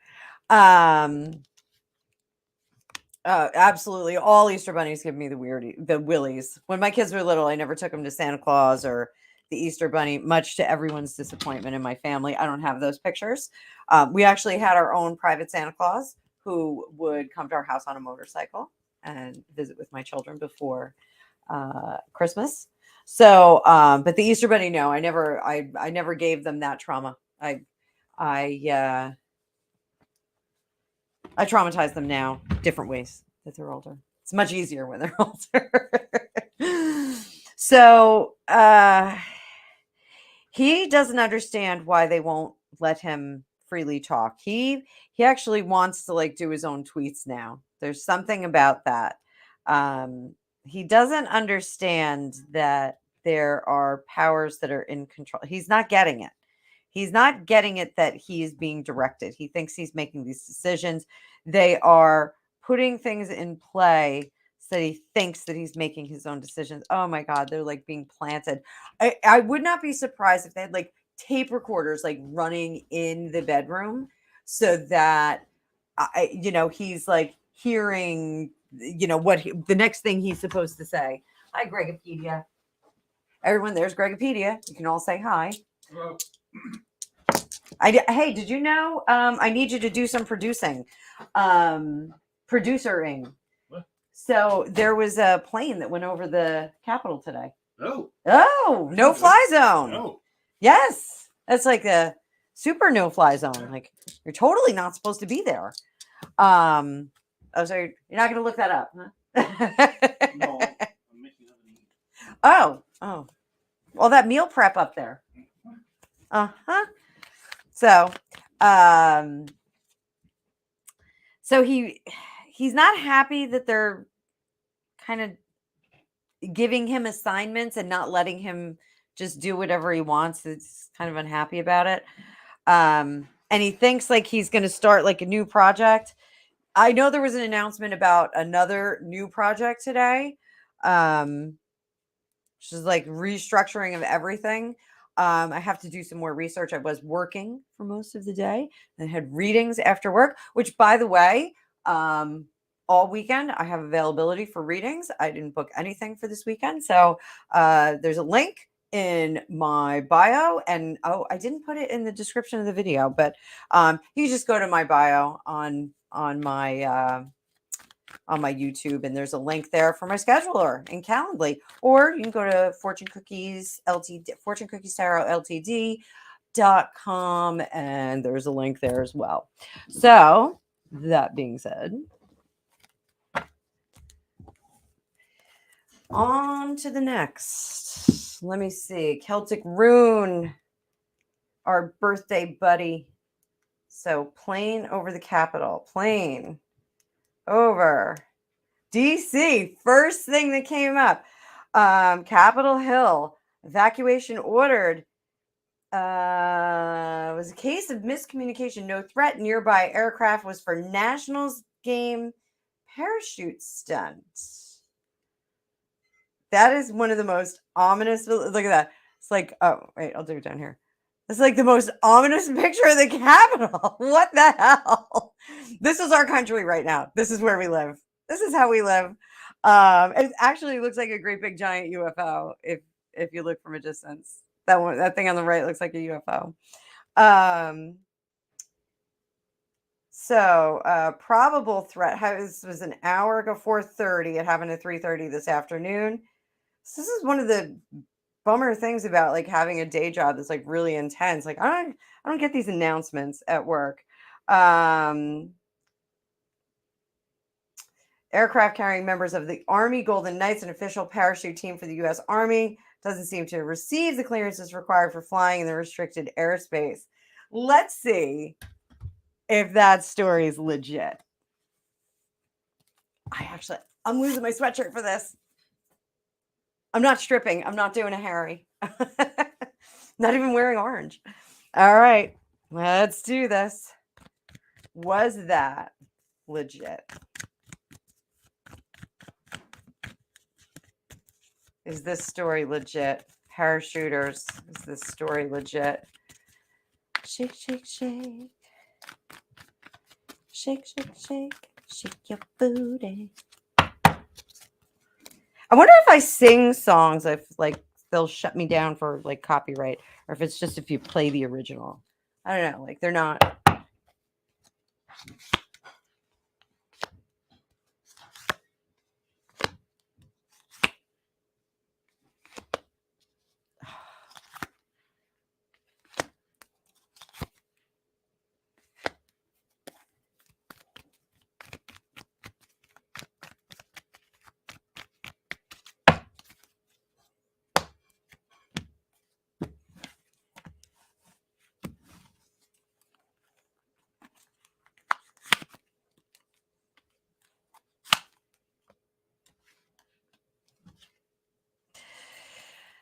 Absolutely, all Easter bunnies give me the willies. When my kids were little, I never took them to Santa Claus or the Easter bunny, much to everyone's disappointment in my family. I don't have those pictures. We actually had our own private Santa Claus who would come to our house on a motorcycle and visit with my children before Christmas. So, but the Easter bunny, no, I never gave them that trauma. I traumatize them now different ways that they're older. It's much easier when they're older. So he doesn't understand why they won't let him freely talk. He actually wants to like do his own tweets now. There's something about that. He doesn't understand that there are powers that are in control. He's not getting it. He's not getting it that he is being directed. He thinks he's making these decisions. They are putting things in play so that he thinks that he's making his own decisions. Oh my God, they're like being planted. I would not be surprised if they had like tape recorders like running in the bedroom so that, he's like hearing, what the next thing he's supposed to say. Hi, Gregopedia. Everyone, there's Gregopedia. You can all say hi. Hello. Hey, did you know I need you to do some producing? Producering. What? So there was a plane that went over the Capitol today. Oh, no fly zone. No. Yes. That's like a super no fly zone. Like you're totally not supposed to be there. Oh, so you're not going to look that up, huh? No, I'm making Oh. Well, that meal prep up there. Uh-huh. So, so he's not happy that they're kind of giving him assignments and not letting him just do whatever he wants. He's kind of unhappy about it. And he thinks like he's going to start like a new project. I know there was an announcement about another new project today. Which is like restructuring of everything. I have to do some more research. I was working for most of the day and had readings after work, which by the way, all weekend. I have availability for readings. I didn't book anything for this weekend. So there's a link in my bio, and I didn't put it in the description of the video, but you just go to my bio on my YouTube, and there's a link there for my scheduler in Calendly, or you can go to Fortune Cookies Ltd, Fortune Cookies Tarot Ltd.com, and there's a link there as well. So that being said, on to the next. Let me see. Celtic Rune, our birthday buddy. So plane over the capital, plane over DC. First thing that came up, Capitol Hill, evacuation ordered. Was a case of miscommunication. No threat. Nearby aircraft was for Nationals game parachute stunt. That is one of the most ominous. Look at that. It's like, oh, wait, I'll do it down here. It's like the most ominous picture of the Capitol. What the hell? This is our country right now. This is where we live. This is how we live. It actually looks like a great big giant UFO if you look from a distance. That thing on the right looks like a UFO. So probable threat was an hour ago, 4:30. It happened at 3:30 this afternoon. So this is one of the bummer things about like having a day job that's like really intense. Like I don't get these announcements at work. Aircraft carrying members of the Army Golden Knights, an official parachute team for the U.S. Army, doesn't seem to receive the clearances required for flying in the restricted airspace. Let's see if that story is legit. I'm losing my sweatshirt for this. I'm not stripping. I'm not doing a Harry. Not even wearing orange. All right, let's do this. Was that legit? Is this story legit? Parachuters, is this story legit? Shake, shake, shake. Shake, shake, shake. Shake your booty. I wonder if I sing songs, if like they'll shut me down for like copyright, or if it's just if you play the original. I don't know. Like they're not.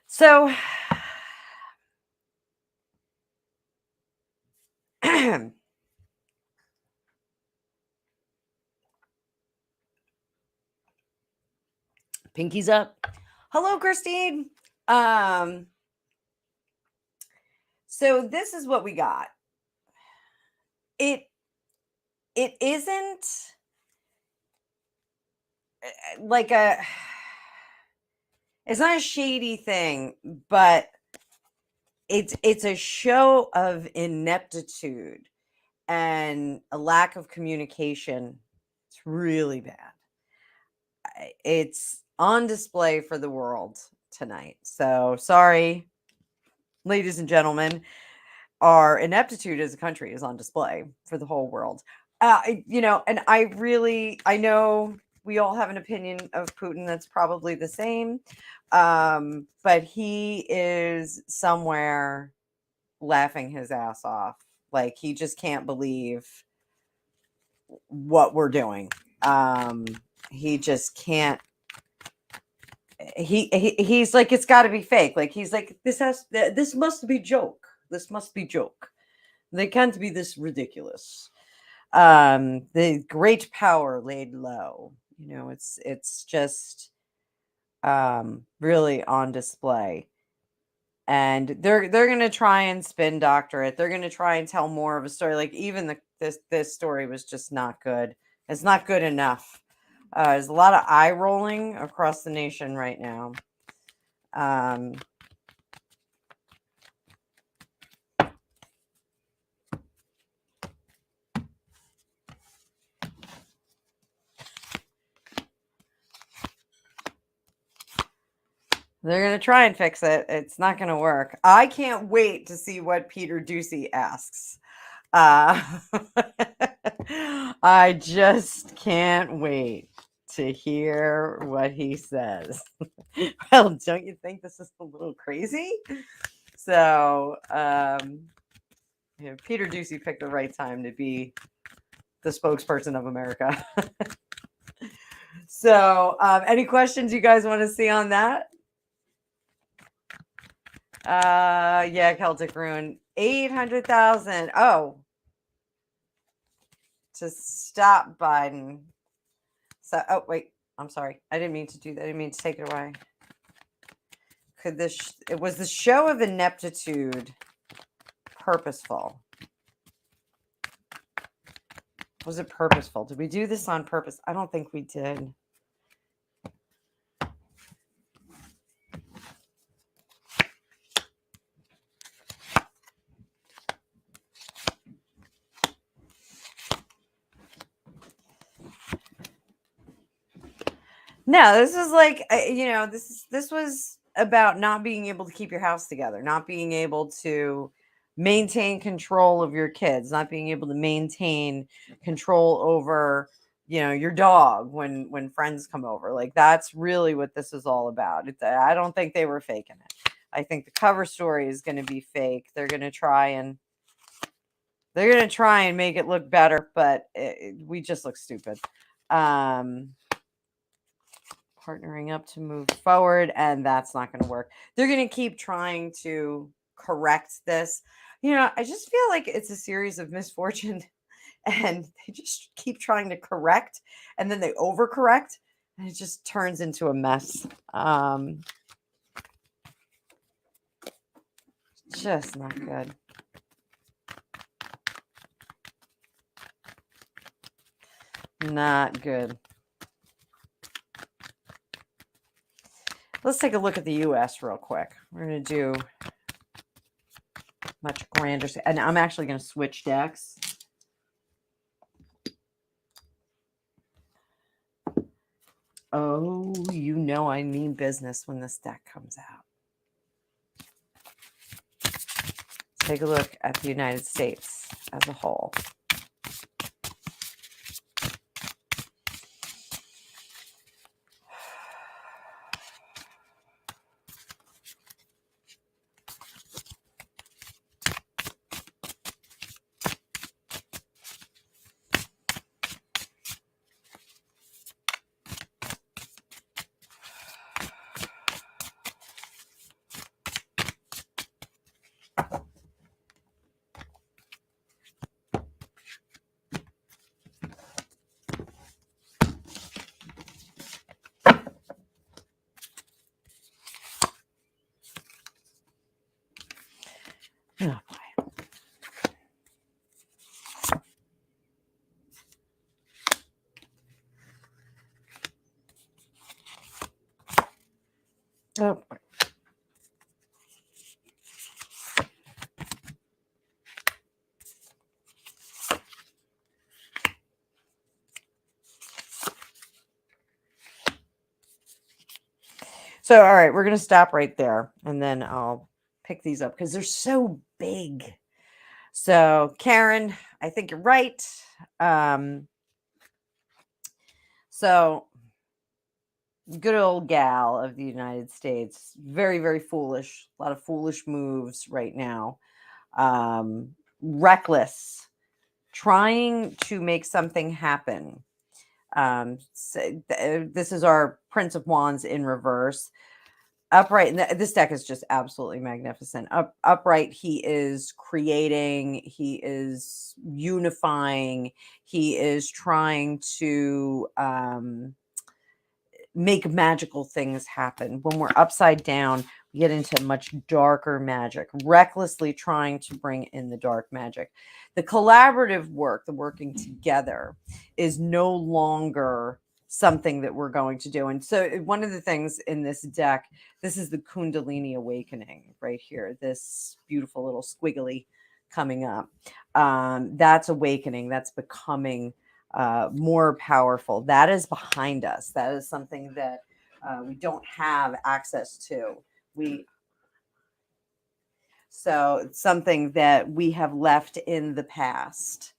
So pinkies up. Hello, Christine. So this is what we got. It isn't like it's not a shady thing, but it's a show of ineptitude and a lack of communication. It's really bad. It's on display for the world tonight. So sorry, ladies and gentlemen, our ineptitude as a country is on display for the whole world. And I know we all have an opinion of Putin that's probably the same. But he is somewhere laughing his ass off. Like he just can't believe what we're doing. He just can't. He's like, it's got to be fake. Like he's like, this must be joke. This must be joke. They can't be this ridiculous. The great power laid low. It's just really on display. And they're going to try and spin doctor it. They're going to try and tell more of a story. Like even this story was just not good. It's not good enough. There's a lot of eye rolling across the nation right now. They're going to try and fix it. It's not going to work. I can't wait to see what Peter Ducey asks. I just can't wait to hear what he says. Well, don't you think this is a little crazy? So, Peter Ducey picked the right time to be the spokesperson of America. So, any questions you guys want to see on that? Yeah, Celtic Ruin. 800,000. Oh, to stop Biden. So, oh, wait. I'm sorry. I didn't mean to do that. I didn't mean to take it away. Could this, it was the show of ineptitude purposeful? Was it purposeful? Did we do this on purpose? I don't think we did. No, this was like, this was about not being able to keep your house together, not being able to maintain control of your kids, not being able to maintain control over, your dog when friends come over. Like, that's really what this is all about. I don't think they were faking it. I think the cover story is going to be fake. They're going to try and make it look better, but we just look stupid. Partnering up to move forward, and that's not going to work. They're going to keep trying to correct this. I just feel like it's a series of misfortune, and they just keep trying to correct, and then they overcorrect, and it just turns into a mess. Just not good. Not good. Let's take a look at the U.S. real quick. We're going to do much grander. And I'm actually going to switch decks. Oh, I mean business when this deck comes out. Take a look at the United States as a whole. Oh, boy. Oh, boy. So, all right, we're going to stop right there, and then I'll pick these up because they're so big. So, Karen, I think you're right. So, good old gal of the United States, very, very foolish. A lot of foolish moves right now. Reckless, trying to make something happen. This is our Prince of Wands in reverse. Upright, this deck is just absolutely magnificent. Upright, he is creating, he is unifying, he is trying to make magical things happen. When we're upside down, we get into much darker magic, recklessly trying to bring in the dark magic. The collaborative work, the working together, is no longer something that we're going to do. And so one of the things in this deck, this is the Kundalini awakening right here, this beautiful little squiggly coming up. That's awakening, that's becoming more powerful. That is behind us. That is something that we don't have access to. So it's something that we have left in the past.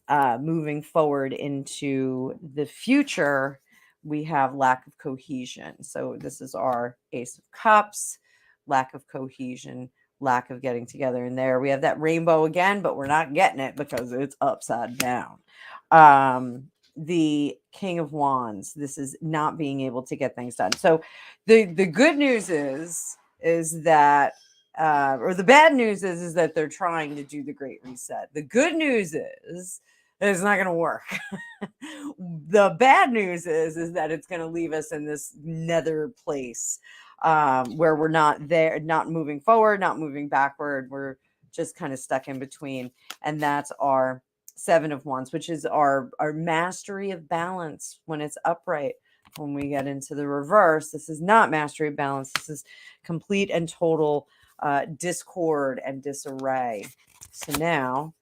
Moving forward into the future, we have lack of cohesion. So this is our Ace of Cups, lack of cohesion, lack of getting together. And there we have that rainbow again, but we're not getting it because it's upside down. The King of Wands, this is not being able to get things done. So the good news is that or the bad news is that they're trying to do the Great Reset. The good news is that it's not going to work. The bad news is that it's going to leave us in this nether place where we're not there, not moving forward, not moving backward. We're just kind of stuck in between. And that's our Seven of Wands, which is our mastery of balance when it's upright. When we get into the reverse, this is not mastery of balance. This is complete and total discord and disarray. So now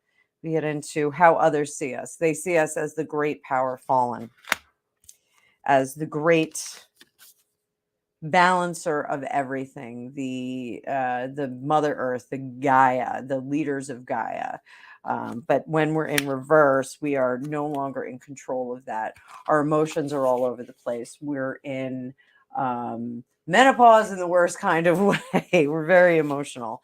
we get into how others see us. They see us as the great power fallen, as the great balancer of everything, the Mother Earth, the Gaia, the leaders of Gaia. But when we're in reverse, we are no longer in control of that. Our emotions are all over the place. We're in menopause in the worst kind of way. We're very emotional.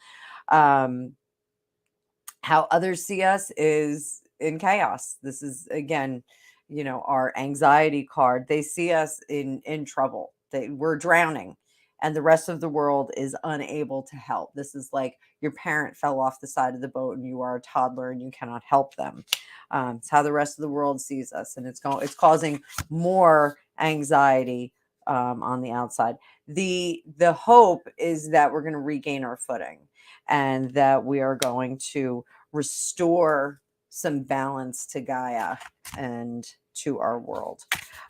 How others see us is in chaos. This is, again, our anxiety card. They see us in trouble. We're drowning, and the rest of the world is unable to help. This is like your parent fell off the side of the boat and you are a toddler and you cannot help them. It's how the rest of the world sees us, and it's causing more anxiety on the outside. The hope is that we're going to regain our footing and that we are going to restore some balance to Gaia and to our world.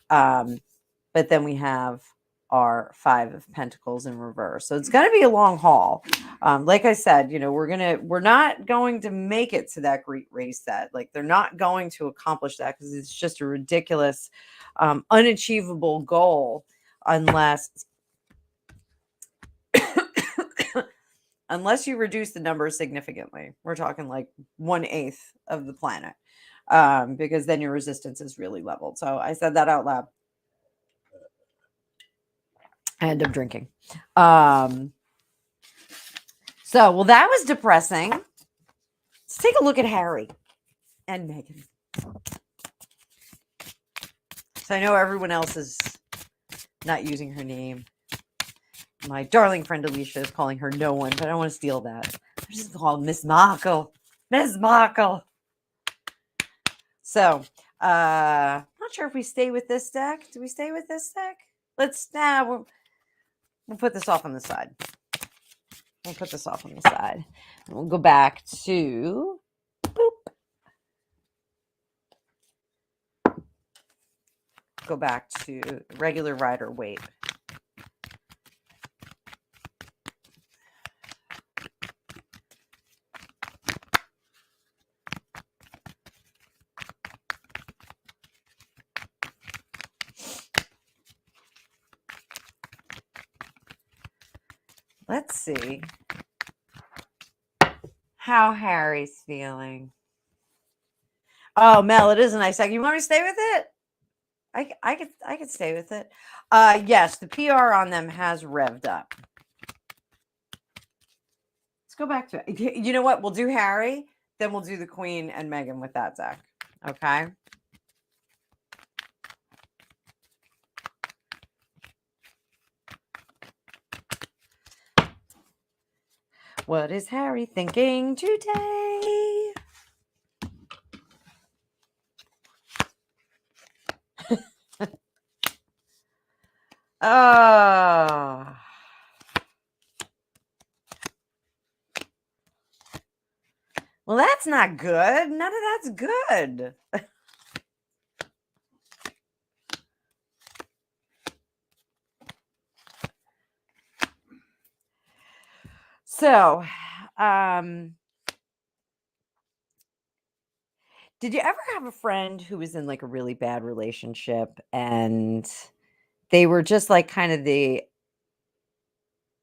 But then we have our Five of Pentacles in reverse. So it's going to be a long haul. Like I said, we're not going to make it to that great reset. Like, they're not going to accomplish that because it's just a ridiculous, unachievable goal unless unless you reduce the numbers significantly. We're talking like 1/8 of the planet, because then your resistance is really leveled. So I said that out loud. I end up drinking. Well, that was depressing. Let's take a look at Harry and Meghan. So I know everyone else is not using her name. My darling friend Alicia is calling her no one, but I don't want to steal that. I'm just calling Miss Markle. Miss Markle. So, not sure if we stay with this deck. Do we stay with this deck? We'll put this off on the side. We'll put this off on the side. And we'll go back to regular Rider Waite. Let's see how Harry's feeling. Oh, Mel, it is a nice deck. You want me to stay with it? I could stay with it. Yes, the PR on them has revved up. Let's go back to it. You know what? We'll do Harry, then we'll do the Queen and Meghan with that deck. Okay. What is Harry thinking today? Oh. Well, that's not good. None of that's good. So, did you ever have a friend who was in like a really bad relationship and they were just like kind of the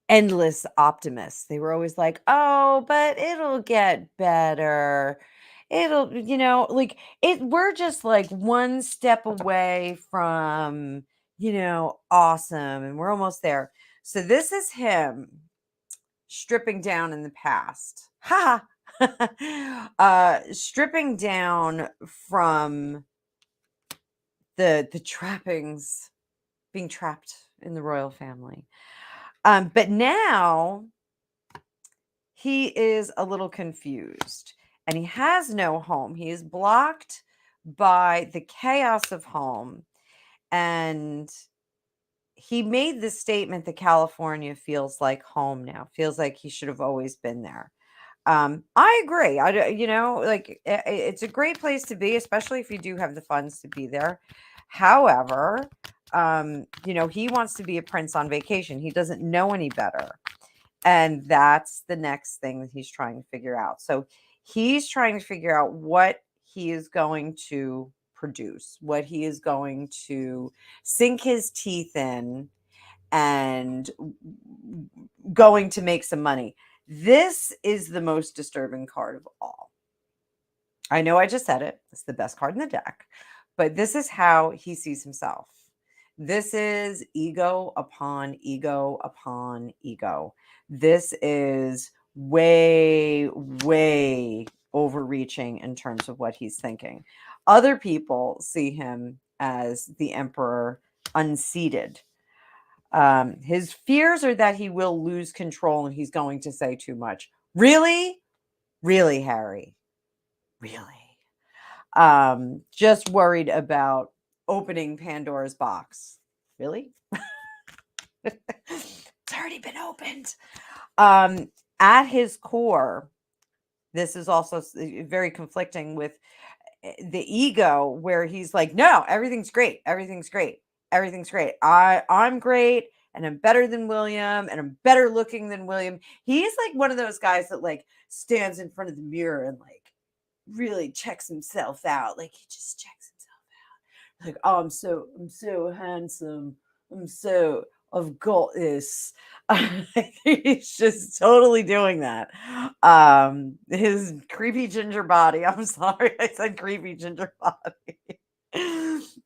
endless optimists? They were always like, "Oh, but it'll get better. It'll, like we're just like one step away from, awesome and we're almost there." So this is him stripping down in the past. Ha stripping down from the trappings, being trapped in the royal family. But now he is a little confused and he has no home. He is blocked by the chaos of home. And he made the statement that California feels like home now, feels like he should have always been there. I agree. Like it's a great place to be, especially if you do have the funds to be there. However, he wants to be a prince on vacation. He doesn't know any better. And that's the next thing that he's trying to figure out. So he's trying to figure out what he is going to produce, what he is going to sink his teeth in and going to make some money. This is the most disturbing card of all. I know I just said it. It's the best card in the deck, but this is how he sees himself. This is ego upon ego upon ego. This is way, way overreaching in terms of what he's thinking. Other people see him as the emperor unseated. His fears are that he will lose control and he's going to say too much. Really? Really, Harry? Really? Just worried about opening Pandora's box. Really? It's already been opened. At his core, this is also very conflicting with the ego, where he's like, no, everything's great. Everything's great. Everything's great. I'm great and I'm better than William and I'm better looking than William. He's like one of those guys that like stands in front of the mirror and like really checks himself out. Like he just checks himself out. Like, oh, I'm so handsome. I've got this. He's just totally doing that. His creepy ginger body. I'm sorry, I said creepy ginger body.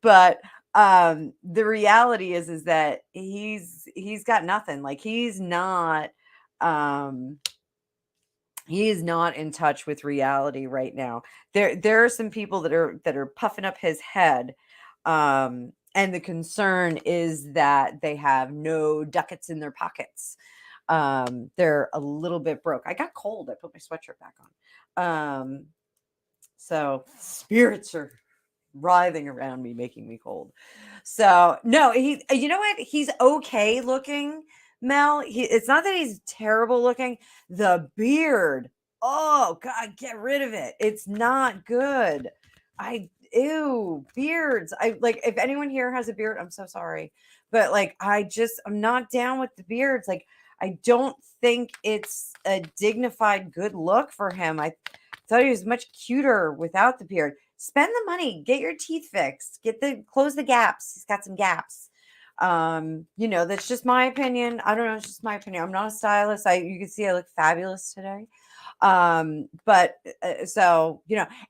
But the reality is that he's got nothing. Like he is not in touch with reality right now. There are some people that are puffing up his head. And the concern is that they have no ducats in their pockets. They're a little bit broke. I got cold. I put my sweatshirt back on. So spirits are writhing around me, making me cold. So no, you know what? He's okay looking, Mel. It's not that he's terrible looking. The beard. Oh God, get rid of it. It's not good. Ew, beards. I like, if anyone here has a beard, I'm so sorry. But like I'm not down with the beards. Like I don't think it's a dignified good look for him. I thought he was much cuter without the beard. Spend the money, get your teeth fixed, close the gaps. He's got some gaps. That's just my opinion. I don't know, it's just my opinion. I'm not a stylist. You can see I look fabulous today. But so,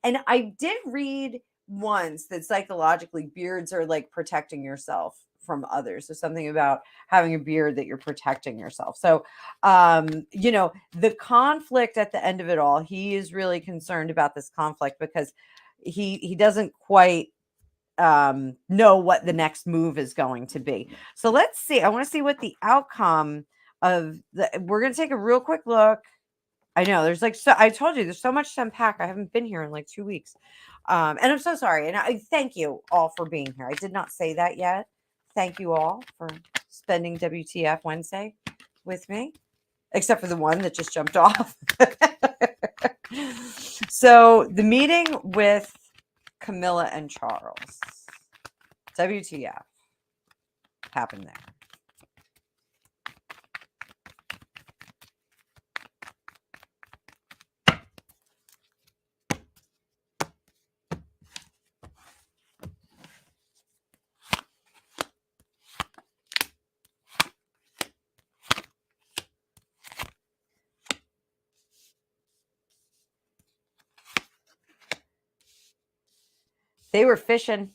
and I did read once that psychologically beards are like protecting yourself from others. So something about having a beard that you're protecting yourself. So, the conflict at the end of it all, he is really concerned about this conflict because he doesn't quite know what the next move is going to be. So let's see. I want to see what the outcome we're going to take a real quick look. I know there's I told you there's so much to unpack. I haven't been here in like 2 weeks. And I'm so sorry. And I thank you all for being here. I did not say that yet. Thank you all for spending WTF Wednesday with me, except for the one that just jumped off. So the meeting with Camilla and Charles, WTF, happened there. They were fishing.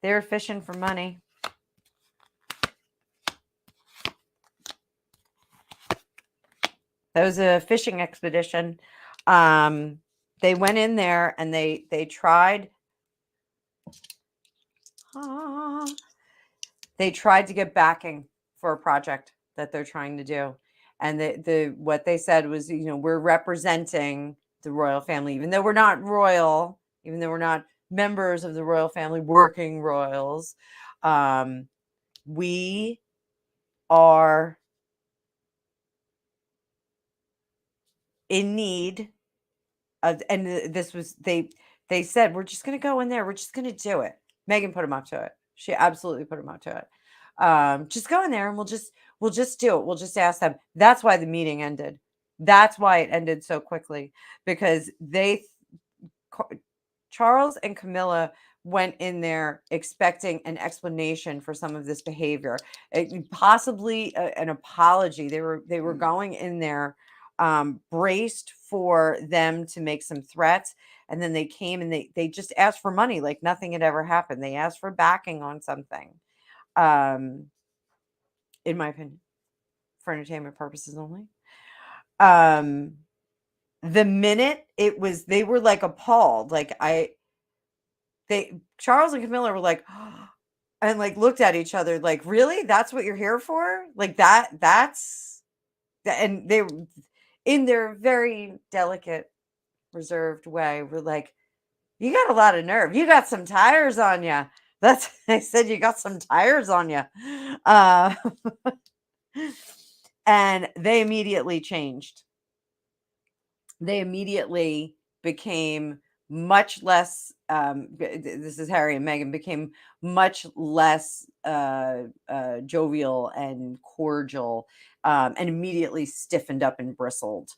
They were fishing for money. That was a fishing expedition. They went in there and they tried. They tried to get backing for a project that they're trying to do, and what they said was, we're representing the royal family, even though we're not royal, even though we're not members of the royal family, working royals. We are in need of, and this was they said, we're just going to go in there, we're just going to do it. Meghan put them up to it. She absolutely put them up to it. Just go in there and we'll just do it. We'll just ask them. That's why the meeting ended. That's why it ended so quickly, because Charles and Camilla went in there expecting an explanation for some of this behavior, possibly an apology. They were going in there braced for them to make some threats, and then they came and they just asked for money like nothing had ever happened. They asked for backing on something, in my opinion, for entertainment purposes only. The minute it was, they were like appalled. Charles and Camilla were like, and like looked at each other like, really? That's what you're here for? Like that's, and they, in their very delicate, reserved way, were like, you got a lot of nerve. You got some tires on you. I said, you got some tires on you. And they immediately changed. They immediately became much less, this is Harry and Meghan, became much less jovial and cordial, and immediately stiffened up and bristled.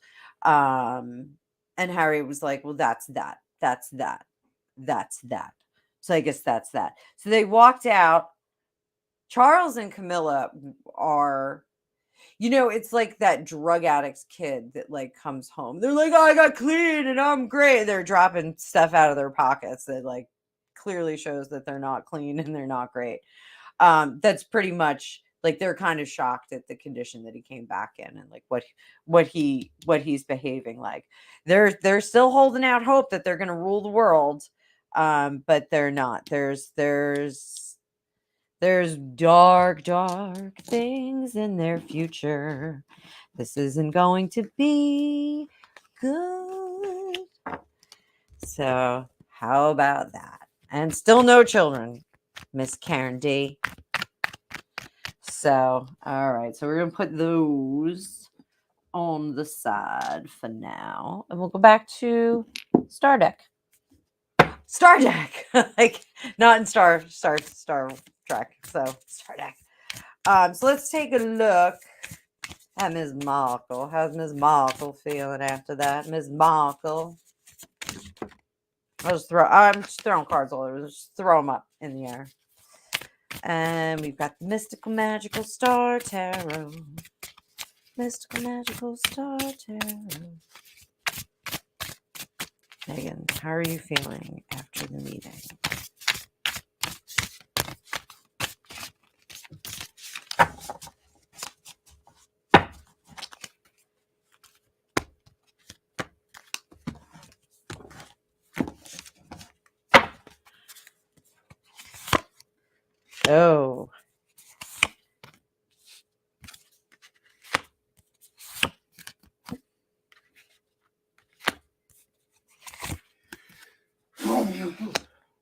And Harry was like, well, that's that. So I guess that's that. So they walked out. Charles and Camilla are, it's like that drug addict's kid that like comes home. They're like, oh, I got clean and I'm great. They're dropping stuff out of their pockets that like clearly shows that they're not clean and they're not great. That's pretty much like, they're kind of shocked at the condition that he came back in, and like what he's behaving like. They're still holding out hope that they're going to rule the world. But they're not. There's dark things in their future. This isn't going to be good. So how about that? And still no children, Miss Karen D. So, all right. So we're going to put those on the side for now. And we'll go back to Star Deck. Like not in Star Trek. So Star Deck. So let's take a look at Ms. Markle. How's Ms. Markle feeling after that? Ms. Markle. I'm just throwing cards all over. Just throw them up in the air. And we've got the Mystical Magical Star Tarot. Mystical Magical Star Tarot. Meghan, how are you feeling after the meeting? Oh.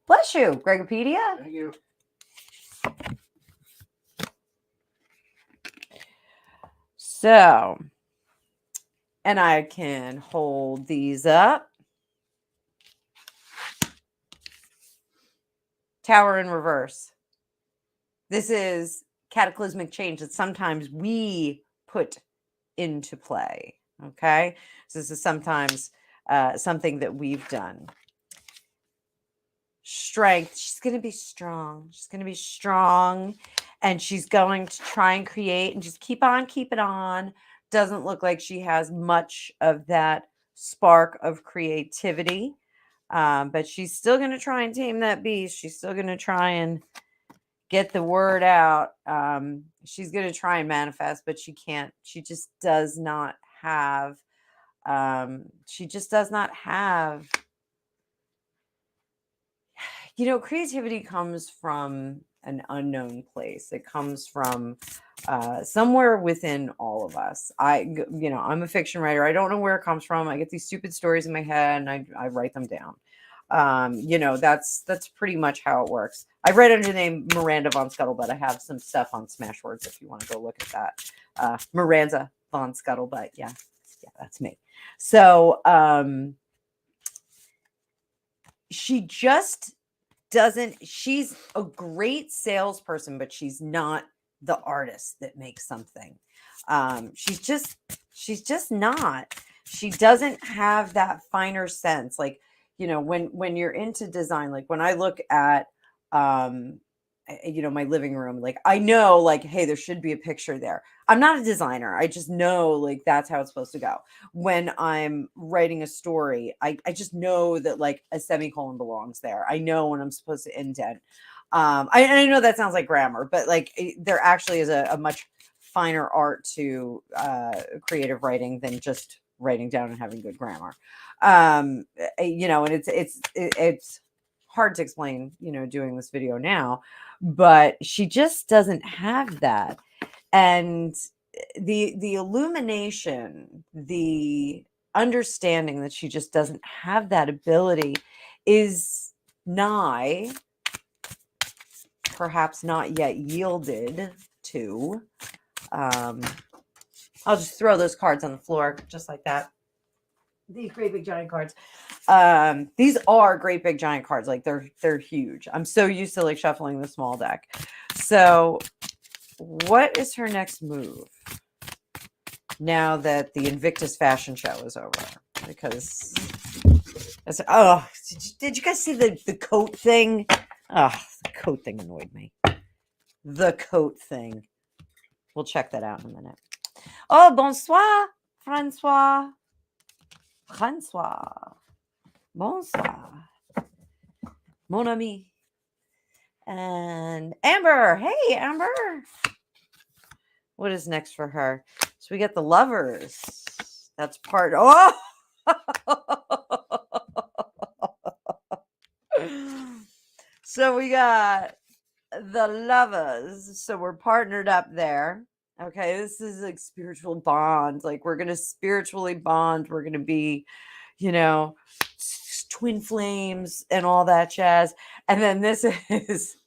Bless you, Gregopedia. Thank you. So, and I can hold these up. Tower in reverse. This is cataclysmic change that sometimes we put into play. Okay. So this is sometimes something that we've done. Strength. She's going to be strong. She's going to be strong, and she's going to try and create and just keep it on. Doesn't look like she has much of that spark of creativity. But she's still going to try and tame that beast. She's still going to try and get the word out. She's going to try and manifest, but she can't. She just does not have. She just does not have. Creativity comes from an unknown place. It comes from somewhere within all of us. I'm a fiction writer. I don't know where it comes from. I get these stupid stories in my head and I write them down. That's pretty much how it works. I write under the name Miranda Von Scuttlebutt. I have some stuff on Smashwords if you want to go look at that. Miranda Von Scuttlebutt. Yeah, that's me. So she just she's a great salesperson, but she's not the artist that makes something. She's just not. She doesn't have that finer sense. Like, when you're into design, like when I look at my living room, like I know, like, hey, there should be a picture there. I'm not a designer. I just know, like, that's how it's supposed to go. When I'm writing a story, I just know that, like, a semicolon belongs there. I know when I'm supposed to indent. I know that sounds like grammar, but like there actually is a much finer art to creative writing than just writing down and having good grammar. And it's hard to explain, doing this video now, but she just doesn't have that. And the illumination, the understanding that she just doesn't have that ability is perhaps not yet yielded to. I'll just throw those cards on the floor just like that. These great big giant cards. These are great big giant cards. Like they're huge. I'm so used to like shuffling the small deck. So what is her next move now that the Invictus fashion show is over? Because did you guys see the coat thing? The coat thing annoyed me. The coat thing. We'll check that out in a minute. Oh, bonsoir, Francois. Bonsoir. Mon ami. And Amber. Hey, Amber. What is next for her? So we got the Lovers. That's part. Oh! So we got the Lovers. So we're partnered up there. Okay, this is like spiritual bond. Like we're going to spiritually bond. We're going to be, twin flames and all that jazz. And then this is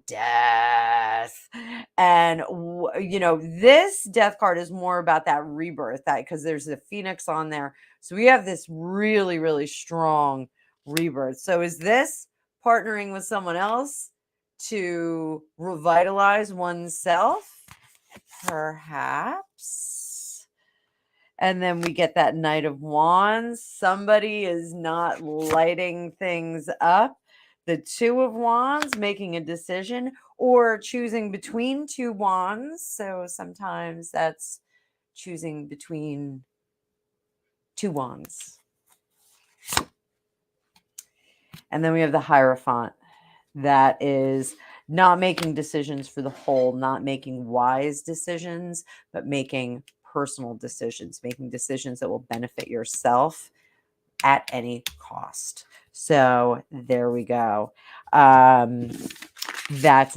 death. And this death card is more about that rebirth, that because there's the phoenix on there. So we have this really, really strong rebirth. So is this partnering with someone else to revitalize oneself? Perhaps. And then we get that Knight of Wands. Somebody is not lighting things up. The Two of Wands, making a decision or choosing between two wands. So sometimes that's choosing between two wands. And then we have the Hierophant. That is not making decisions for the whole, not making wise decisions, but making personal decisions, making decisions that will benefit yourself at any cost. So there we go. That's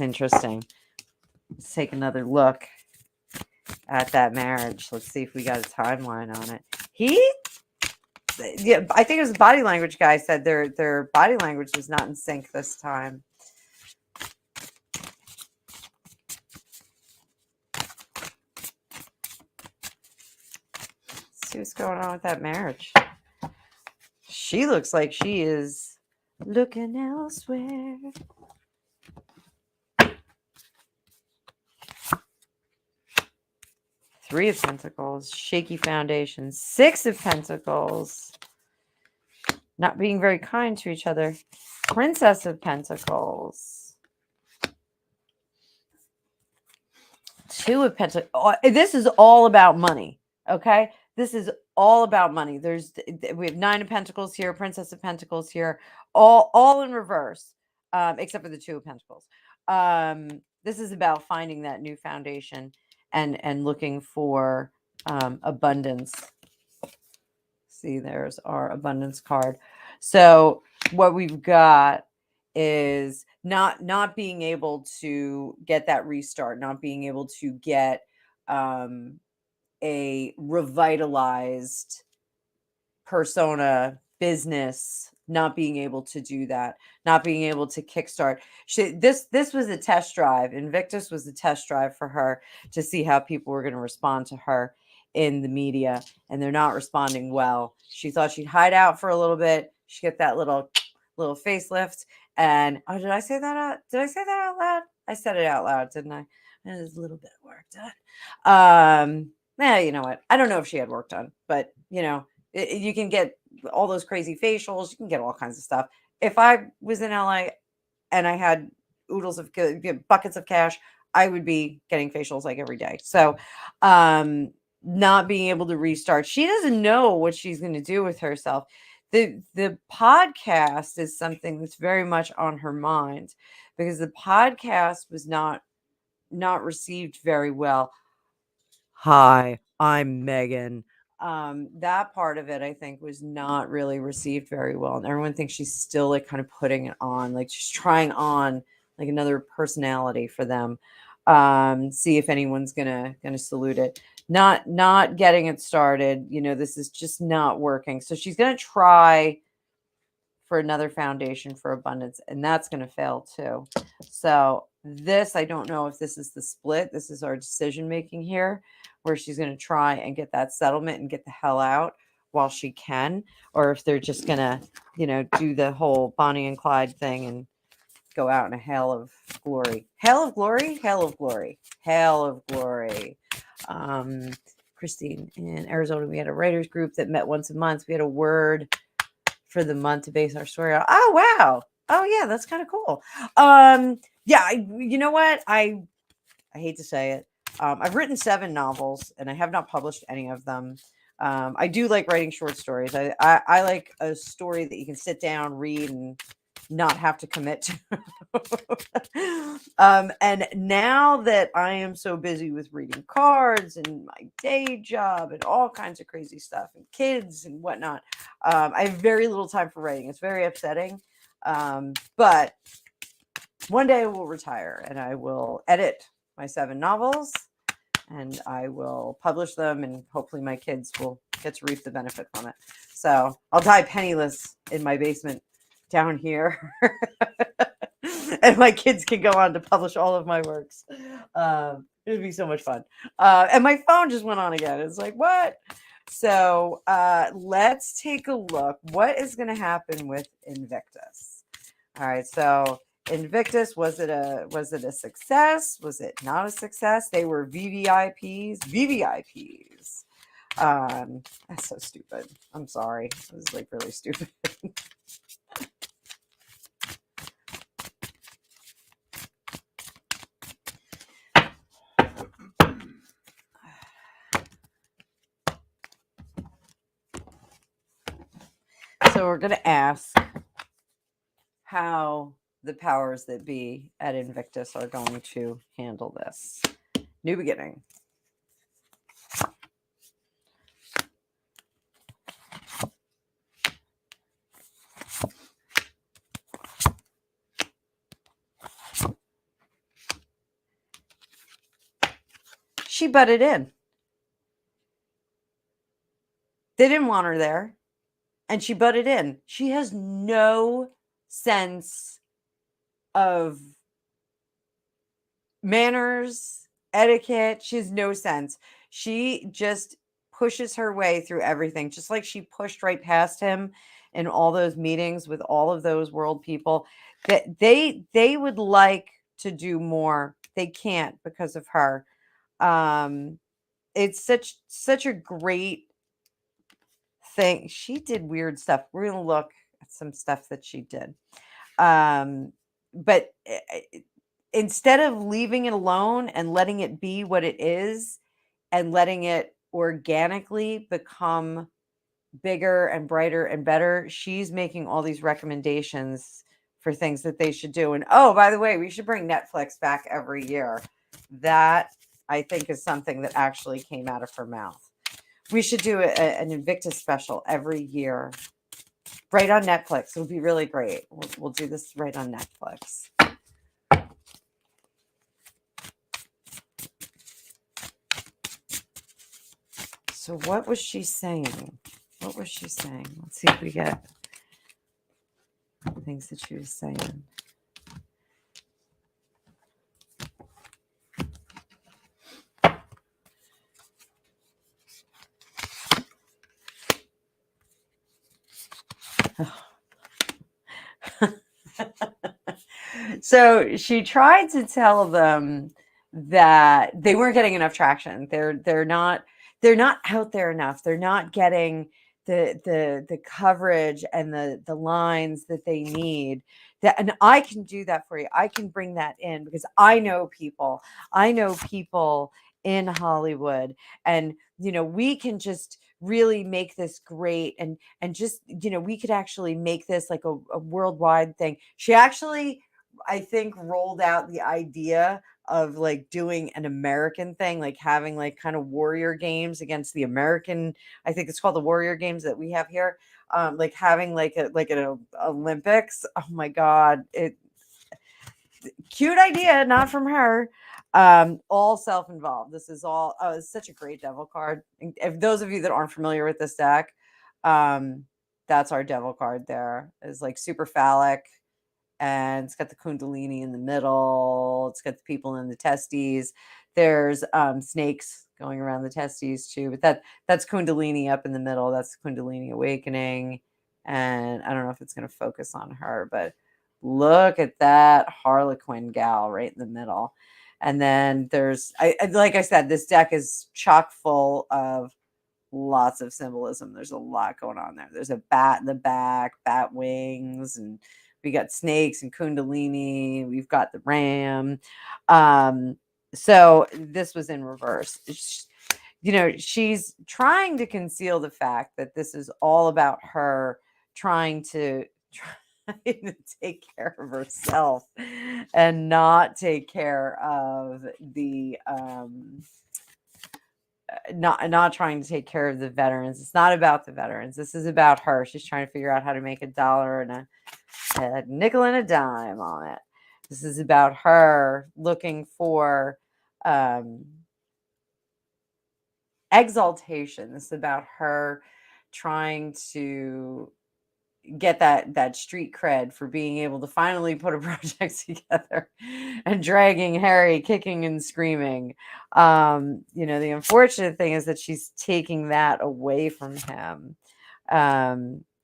interesting. Let's take another look at that marriage. Let's see if we got a timeline on it. I think it was the body language guy said their body language was not in sync this time. Let's see what's going on with that marriage. She looks like she is looking elsewhere. Three of Pentacles, shaky foundation. Six of Pentacles, not being very kind to each other. Princess of Pentacles. Two of Pentacles. This is all about money, okay? This is all about money. We have Nine of Pentacles here, Princess of Pentacles here, all in reverse, except for the Two of Pentacles. This is about finding that new foundation and looking for abundance. See, there's our abundance card. So what we've got is not being able to get that restart, not being able to get a revitalized persona business, not being able to do that, not being able to kickstart. This was a test drive. Invictus was a test drive for her to see how people were going to respond to her in the media, and they're not responding well. She thought she'd hide out for a little bit. She get that little facelift, and oh, did I say that out? Did I say that out loud? I said it out loud, didn't I? There's a little bit of work done. You know what? I don't know if she had work done, but you can get all those crazy facials. You can get all kinds of stuff. If I was in LA and I had oodles of buckets of cash, I would be getting facials like every day. So, not being able to restart, she doesn't know what she's going to do with herself. The podcast is something that's very much on her mind, because the podcast was not received very well. Hi, I'm Megan. That part of it, I think, was not really received very well, and everyone thinks she's still like kind of putting it on, like she's trying on like another personality for them. See if anyone's gonna salute it. Not getting it started. This is just not working. So she's gonna try for another foundation for abundance, and that's going to fail too. So this, I don't know if this is the split. This is our decision making here, where she's going to try and get that settlement and get the hell out while she can, or if they're just going to, do the whole Bonnie and Clyde thing and go out in a hail of glory. Hail of glory, hail of glory, hail of glory. Christine, in Arizona, we had a writers group that met once a month. We had a word for the month to base our story on. Oh, wow. Oh, yeah, that's kind of cool. Yeah, you know what? I hate to say it. I've written 7 novels, and I have not published any of them. I do like writing short stories. I like a story that you can sit down, read, and not have to commit to. And now that I am so busy with reading cards and my day job and all kinds of crazy stuff and kids and whatnot, I have very little time for writing. It's very upsetting. But one day I will retire and I will edit my 7 novels and I will publish them, and hopefully my kids will get to reap the benefit from it. So I'll die penniless in my basement down here. And my kids can go on to publish all of my works. It would be so much fun. And my phone just went on again. It's like, what? So let's take a look. What is going to happen with Invictus? All right. So Invictus, was it a success? Was it not a success? They were VVIPs. VVIPs. That's so stupid. I'm sorry. It was like really stupid. So we're going to ask how the powers that be at Invictus are going to handle this. New beginning. She butted in. They didn't want her there, and she butted in. She has no sense of manners, etiquette. She has no sense. She just pushes her way through everything, just like she pushed right past him in all those meetings with all of those world people. That they would like to do more. They can't because of her. It's such a great thing. She did weird stuff. We're gonna look at some stuff that she did. But instead of leaving it alone and letting it be what it is and letting it organically become bigger and brighter and better, she's making all these recommendations for things that they should do. And oh, by the way, we should bring Netflix back every year. That I think is something that actually came out of her mouth. We should do an Invictus special every year, right on Netflix. It would be really great. We'll do this right on Netflix. So what was she saying? What was she saying? Let's see if we get things that she was saying. So she tried to tell them that they weren't getting enough traction. They're not out there enough. They're not getting the coverage and the lines that they need. And I can do that for you. I can bring that in because I know people. I know people in Hollywood, and we can just really make this great, and just we could actually make this like a worldwide thing. She actually, I think, rolled out the idea of like doing an American thing, like having like kind of warrior games against the American, I think it's called the warrior games that we have here. Like having like an Olympics. Oh my God. Cute idea, not from her. All self-involved. This is all, oh, it's such a great devil card. If those of you that aren't familiar with this deck, that's our devil card there. It's like super phallic, and it's got the Kundalini in the middle. It's got the people in the testes. There's snakes going around the testes too, but that's Kundalini up in the middle. That's Kundalini awakening. And I don't know if it's going to focus on her, but look at that Harlequin gal right in the middle. And then there's, like I said, this deck is chock full of lots of symbolism. There's a lot going on there. There's a bat in the back, bat wings, and we got snakes and Kundalini. We've got the ram. So this was in reverse. She's trying to conceal the fact that this is all about her trying to take care of herself and not take care of the not trying to take care of the veterans. It's not about the veterans. This is about her. She's trying to figure out how to make $1 and a nickel and a dime on it. This is about her looking for exaltation. This is about her trying to get that street cred for being able to finally put a project together and dragging Harry kicking and screaming. The unfortunate thing is that she's taking that away from him,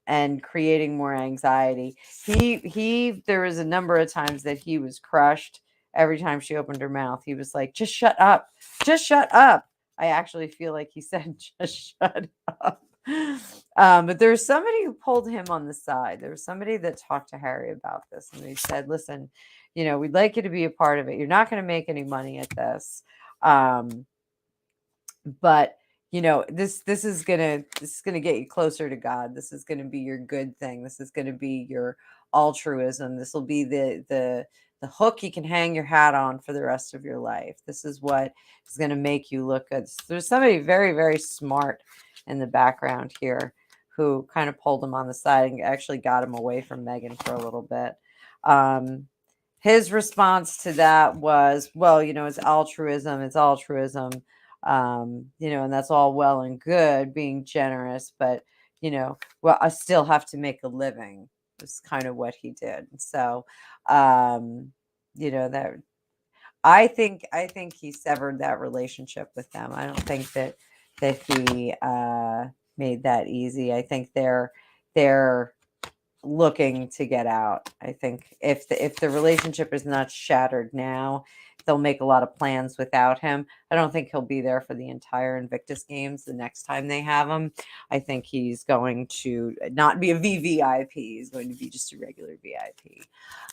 and creating more anxiety. There was a number of times that he was crushed. Every time she opened her mouth, he was like, just shut up. Just shut up. I actually feel like he said, just shut up. But there's somebody who pulled him on the side. There was somebody that talked to Harry about this, and they said, listen, we'd like you to be a part of it. You're not going to make any money at this. But this is gonna get you closer to God. This is gonna be your good thing. This is gonna be your altruism. This will be the hook you can hang your hat on for the rest of your life. This is what is gonna make you look good. So there's somebody very, very smart in the background here who kind of pulled him on the side and actually got him away from Megan for a little bit. His response to that was, well, it's altruism. It's altruism. And that's all well and good, being generous, but well, I still have to make a living. Is kind of what he did. So that I think he severed that relationship with them. I don't think that he made that easy. I think they're looking to get out. I think if the relationship is not shattered now, they'll make a lot of plans without him. I don't think he'll be there for the entire Invictus games the next time they have him. I think he's going to not be a VVIP. He's going to be just a regular VIP.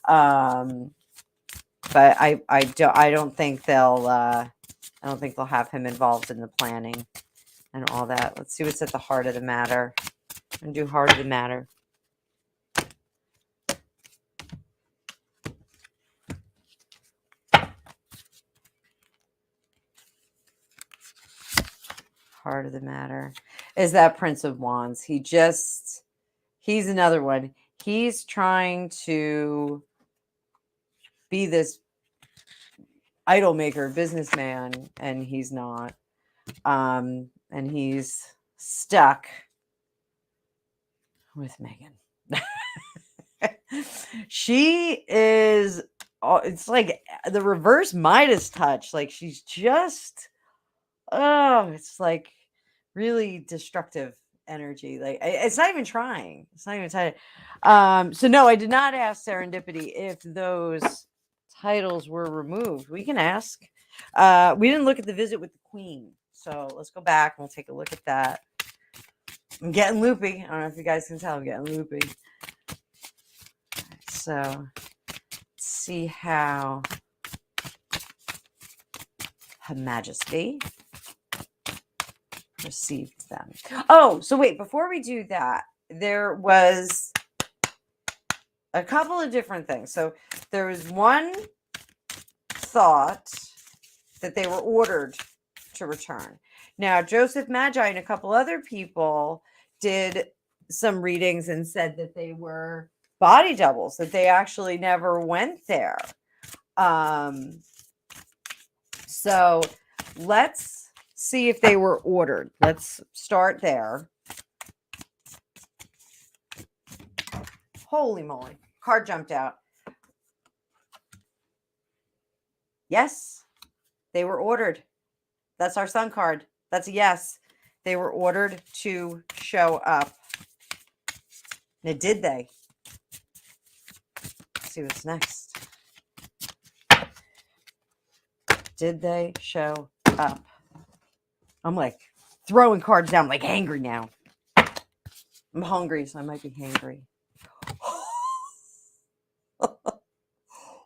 But I don't think they'll have him involved in the planning. and all that. Let's see what's at the heart of the matter. I'm going to do heart of the matter. Heart of the matter is that Prince of Wands. He's another one. He's trying to be this idol maker, businessman, and he's not. And he's stuck with Megan. She is, it's like the reverse Midas touch. Like she's just, it's like really destructive energy. Like it's not even trying. It's not even trying. So no, I did not ask Serendipity if those titles were removed. We can ask. We didn't look at the visit with the Queen. So let's go back and we'll take a look at that. I'm getting loopy. I don't know if you guys can tell I'm getting loopy. So let's see how Her Majesty received them. Oh, so wait, before we do that, there was a couple of different things. So there was one thought that they were ordered to return. Now, Joseph Magi and a couple other people did some readings and said that they were body doubles, that they actually never went there. So let's see if they were ordered. Let's start there. Holy moly. Card jumped out. Yes, they were ordered. That's our sun card. That's a yes. They were ordered to show up. Now, did they? Let's see what's next. Did they show up? I'm like throwing cards down. I'm like hangry now. I'm hungry, so I might be hangry.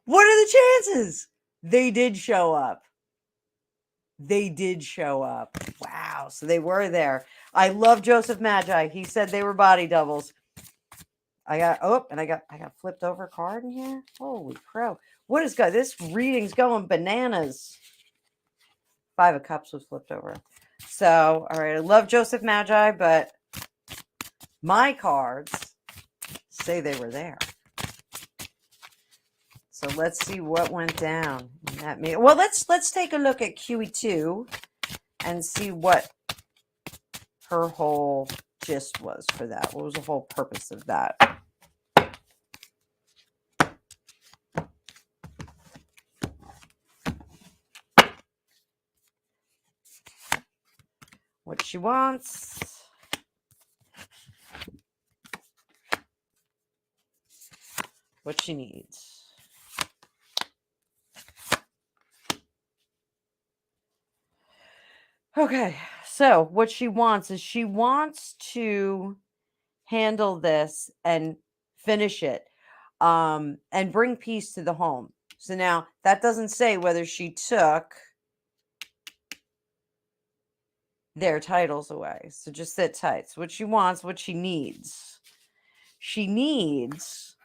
What are the chances? They did show up. They did show up. Wow. So they were there. I love Joseph Magi. He said they were body doubles. I got flipped over card in here. Holy crow. What is going? This reading's going bananas. 5 of Cups was flipped over. So, all right. I love Joseph Magi, but my cards say they were there. So let's see what went down. Well, let's take a look at QE2 and see what her whole gist was for that. What was the whole purpose of that? What she wants. What she needs. Okay, so what she wants is she wants to handle this and finish it and bring peace to the home. So now that doesn't say whether she took their titles away. So just sit tight. So what she wants, what she needs. She needs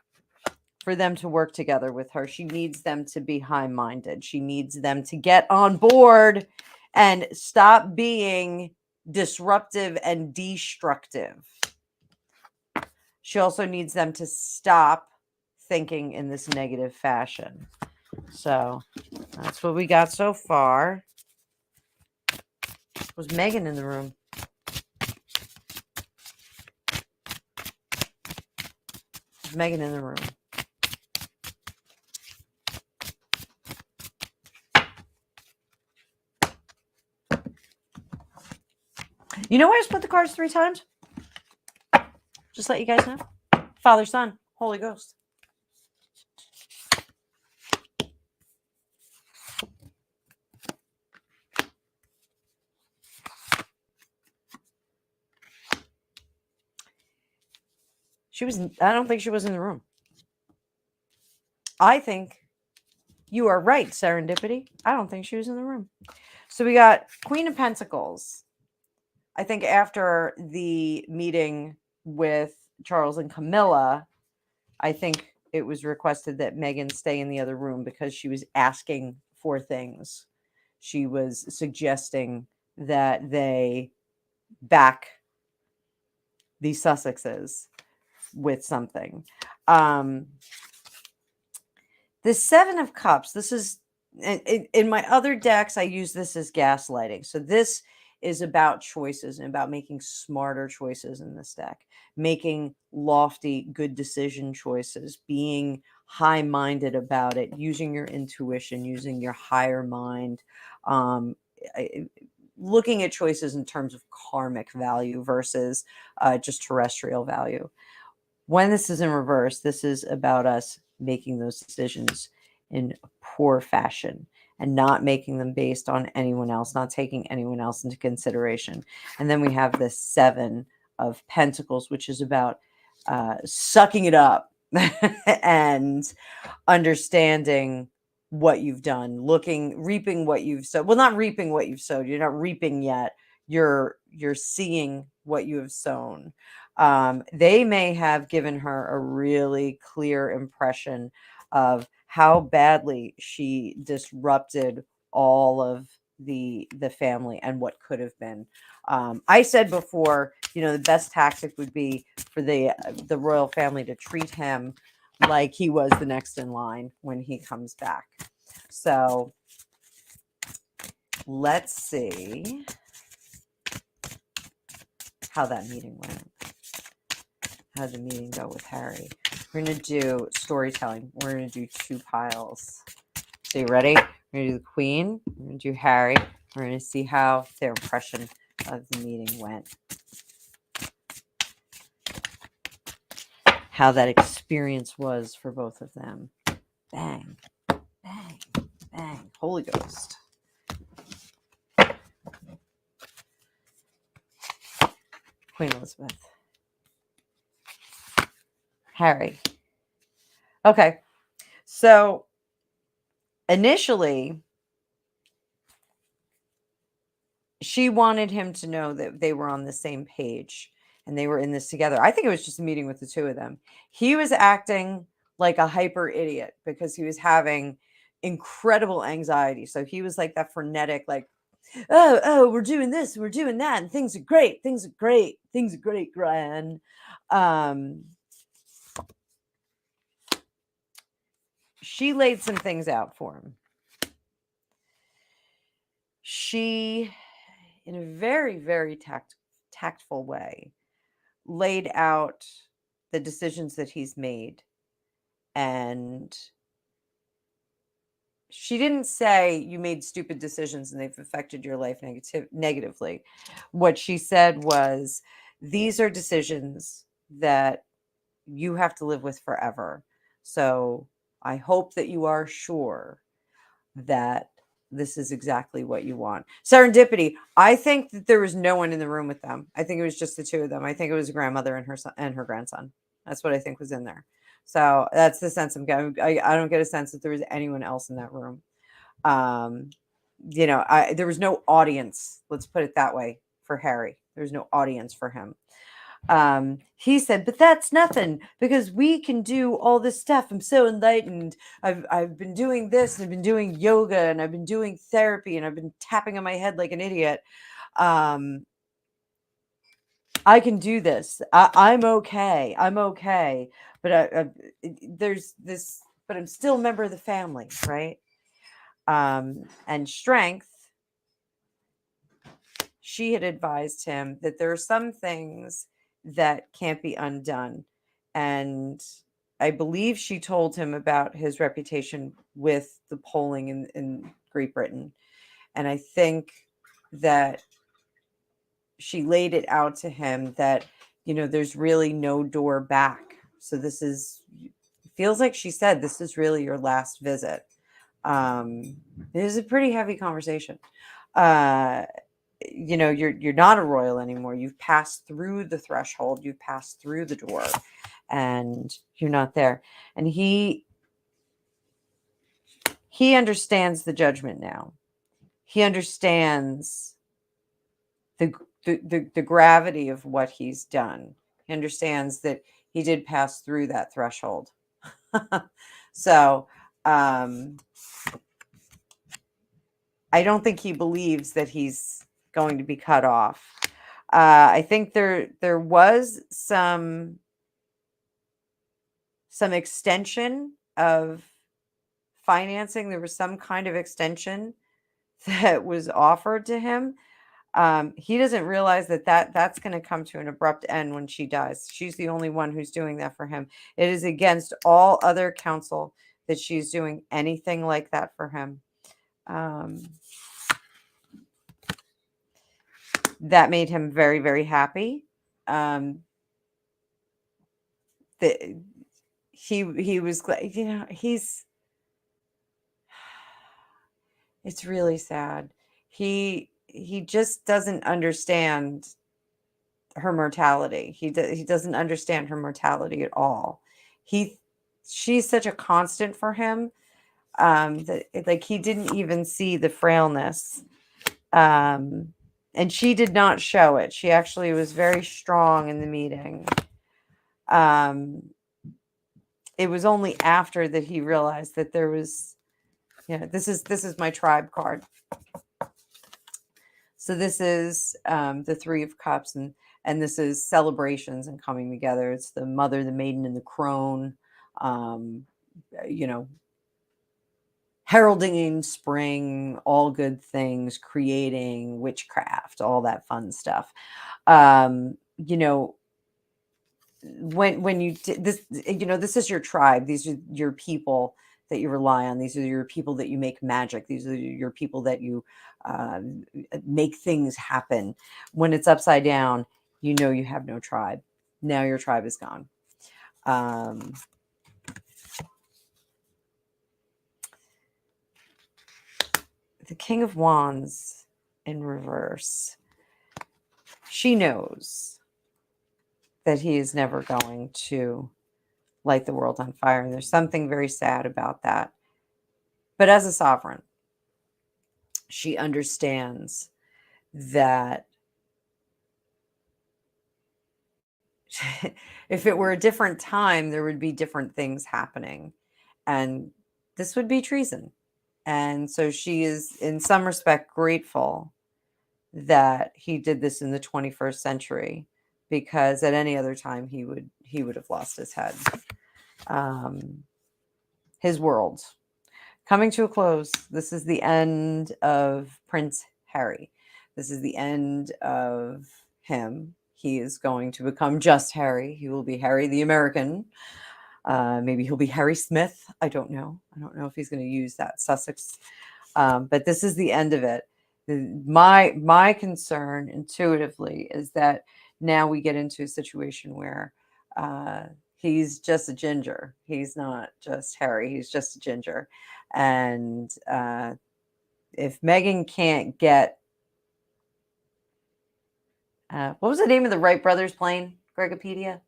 for them to work together with her. She needs them to be high-minded. She needs them to get on board and stop being disruptive and destructive. She also needs them to stop thinking in this negative fashion. So that's what we got so far. Was Megan in the room? Was Megan in the room? You know why I split the cards 3 times? Just let you guys know. Father, Son, Holy Ghost. I don't think she was in the room. I think you are right, Serendipity. I don't think she was in the room. So we got Queen of Pentacles. I think after the meeting with Charles and Camilla, I think it was requested that Megan stay in the other room because she was asking for things. She was suggesting that they back the Sussexes with something. The Seven of Cups, this is in my other decks, I use this as gaslighting. So this is about choices and about making smarter choices in this deck, making lofty, good decision choices, being high minded about it, using your intuition, using your higher mind, looking at choices in terms of karmic value versus just terrestrial value. When this is in reverse, this is about us making those decisions in poor fashion and not making them based on anyone else, not taking anyone else into consideration. And then we have this Seven of Pentacles, which is about sucking it up and understanding what you've done, reaping what you've sowed. Well, not reaping what you've sowed. You're not reaping yet. You're seeing what you have sown. They may have given her a really clear impression of how badly she disrupted all of the family and what could have been. I said before, the best tactic would be for the royal family to treat him like he was the next in line when he comes back. So let's see how that meeting went. How did the meeting go with Harry? We're going to do storytelling. We're going to do 2 piles. So you ready? We're going to do the Queen. We're going to do Harry. We're going to see how their impression of the meeting went. How that experience was for both of them. Bang, bang, bang. Holy Ghost. Queen Elizabeth. Harry. Okay. So initially, she wanted him to know that they were on the same page and they were in this together. I think it was just a meeting with the 2 of them. He was acting like a hyper idiot because he was having incredible anxiety. So he was like that frenetic, like, oh, we're doing this, we're doing that, and things are great, Gran. She laid some things out for him. She, in a very, very tactful way, laid out the decisions that he's made. And she didn't say you made stupid decisions and they've affected your life negatively. What she said was, these are decisions that you have to live with forever. So I hope that you are sure that this is exactly what you want. Serendipity. I think that there was no one in the room with them. I think it was just the 2 of them. I think it was a grandmother and her son and her grandson. That's what I think was in there. So that's the sense I'm getting. I don't get a sense that there was anyone else in that room. There was no audience. Let's put it that way for Harry. There was no audience for him. He said, but that's nothing because we can do all this stuff. I'm so enlightened. I've been doing this, and I've been doing yoga, and I've been doing therapy, and I've been tapping on my head like an idiot. I can do this. I'm okay. But there's this, but I'm still a member of the family, right? And Strength, she had advised him that there are some things that can't be undone. And I believe she told him about his reputation with the polling in Great Britain. And I think that she laid it out to him that, there's really no door back. So feels like she said, this is really your last visit. It is a pretty heavy conversation. You're not a royal anymore. You've passed through the threshold. You've passed through the door, and you're not there. And he understands the judgment now. He understands the the gravity of what he's done. He understands that he did pass through that threshold. So I don't think he believes that he's going to be cut off. I think there was some extension of financing. There was some kind of extension that was offered to him. He doesn't realize that's going to come to an abrupt end when she dies. She's the only one who's doing that for him. It is against all other counsel that she's doing anything like that for him. That made him very, very happy. That he was glad, it's really sad. He just doesn't understand her mortality. He doesn't understand her mortality at all. She's such a constant for him, that like he didn't even see the frailness. And she did not show it. She actually was very strong in the meeting. It was only after that he realized that there was, this is my tribe card. So this is the Three of Cups, and this is celebrations and coming together. It's the mother, the maiden, and the crone. Heralding spring, all good things, creating witchcraft, all that fun stuff. When you this, this is your tribe. These are your people that you rely on. These are your people that you make magic. These are your people that you make things happen. When it's upside down, you have no tribe. Now your tribe is gone. The King of Wands in reverse. She knows that he is never going to light the world on fire. And there's something very sad about that. But as a sovereign, she understands that if it were a different time, there would be different things happening. And this would be treason. And so she is, in some respect, grateful that he did this in the 21st century, because at any other time he would have lost his head. His world coming to a close. This is the end of Prince Harry. This is the end of him. He is going to become just Harry. He will be Harry the American. Maybe he'll be Harry Smith. I don't know. I don't know if he's going to use that Sussex. But this is the end of it. My concern intuitively is that now we get into a situation where he's just a ginger. He's not just Harry. He's just a ginger. And if Meghan can't get, what was the name of the Wright brothers plane? Gregopedia?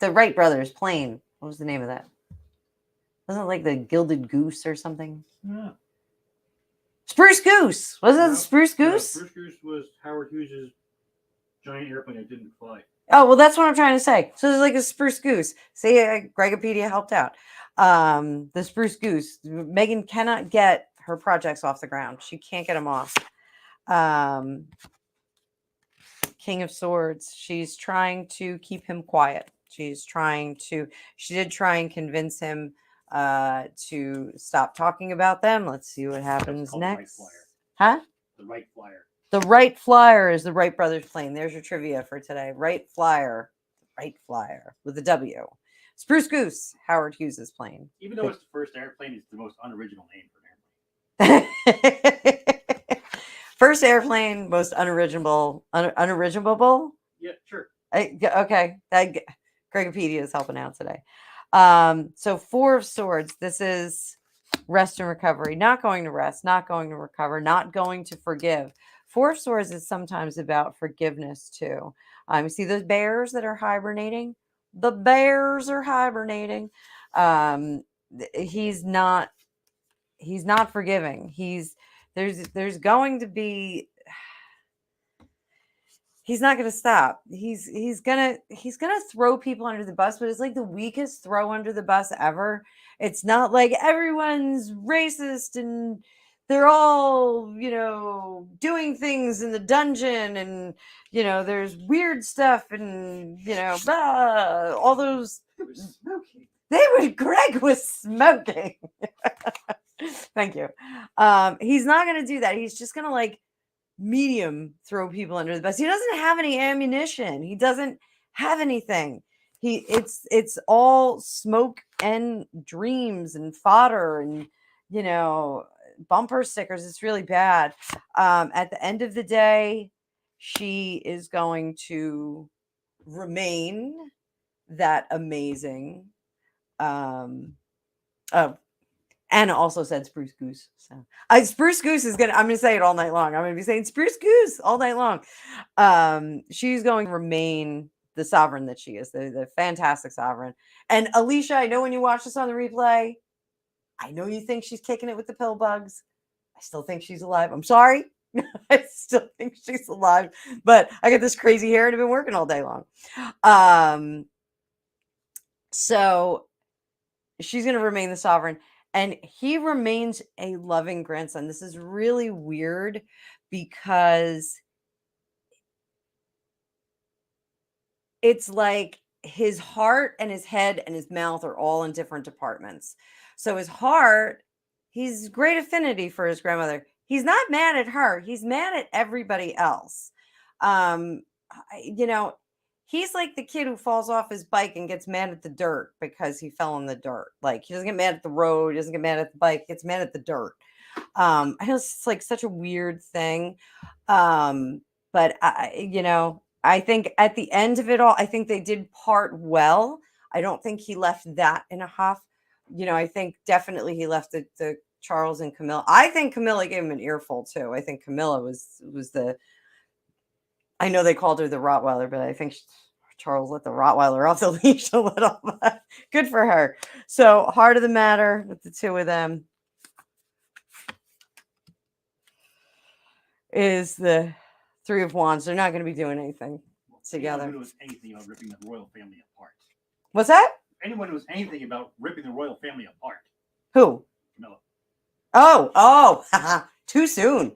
The Wright brothers plane. What was the name of that? Wasn't it like the Gilded Goose or something? Yeah. Spruce Goose. Was it the Spruce Goose? Yeah, Spruce Goose was Howard Hughes' giant airplane that didn't fly. Oh, well, that's what I'm trying to say. So it's like a Spruce Goose. See, Gregopedia helped out. The Spruce Goose. Meghan cannot get her projects off the ground. She can't get them off. King of Swords. She's trying to keep him quiet. She did try and convince him to stop talking about them. Let's see what happens next. Huh? The Wright Flyer. The Wright Flyer is the Wright brothers plane. There's your trivia for today. Wright Flyer. Wright Flyer with a W. Spruce Goose, Howard Hughes' plane. Even though it's the first airplane, it's the most unoriginal name for an airplane. First airplane, most unoriginal. Unoriginable? Yeah, sure. Okay. Gregopedia is helping out today. So Four of Swords. This is rest and recovery. Not going to rest, not going to recover, not going to forgive. Four of Swords is sometimes about forgiveness too. You see those bears that are hibernating? The bears are hibernating. He's not forgiving. There's going to be he's not going to stop. He's gonna throw people under the bus, but it's like the weakest throw under the bus ever. It's not like everyone's racist and they're all, doing things in the dungeon, and there's weird stuff, and all those. It was smoking. Greg was smoking. Thank you. He's not going to do that. He's just going to like medium throw people under the bus. He doesn't have any ammunition. He doesn't have anything. It's all smoke and dreams and fodder and bumper stickers. It's really bad. At the end of the day, she is going to remain that amazing. Anna also said Spruce Goose. So Spruce Goose I'm gonna say it all night long. I'm gonna be saying Spruce Goose all night long. She's going to remain the sovereign that she is, the fantastic sovereign. And Alicia, I know when you watch this on the replay, I know you think she's kicking it with the pill bugs. I still think she's alive. I'm sorry. I still think she's alive, but I got this crazy hair and I've been working all day long. So she's going to remain the sovereign, and he remains a loving grandson. This is really weird because it's like his heart and his head and his mouth are all in different departments. So his heart, he's great affinity for his grandmother. He's not mad at her. He's mad at everybody else. He's like the kid who falls off his bike and gets mad at the dirt because he fell in the dirt. Like, he doesn't get mad at the road, he doesn't get mad at the bike, he gets mad at the dirt. I know it's like such a weird thing. But I think at the end of it all, I think they did part well. I don't think he left that in a huff. I think definitely he left the Charles and Camilla. I think Camilla gave him an earful too. I think Camilla was the. I know they called her the Rottweiler, but I think Charles let the Rottweiler off the leash a little. But good for her. So, heart of the matter with the two of them is the Three of Wands. They're not going to be doing anything together. Anyone who knows anything about ripping the royal family apart. What's that? Anyone who knows anything about ripping the royal family apart. Who? Camilla. Oh, too soon.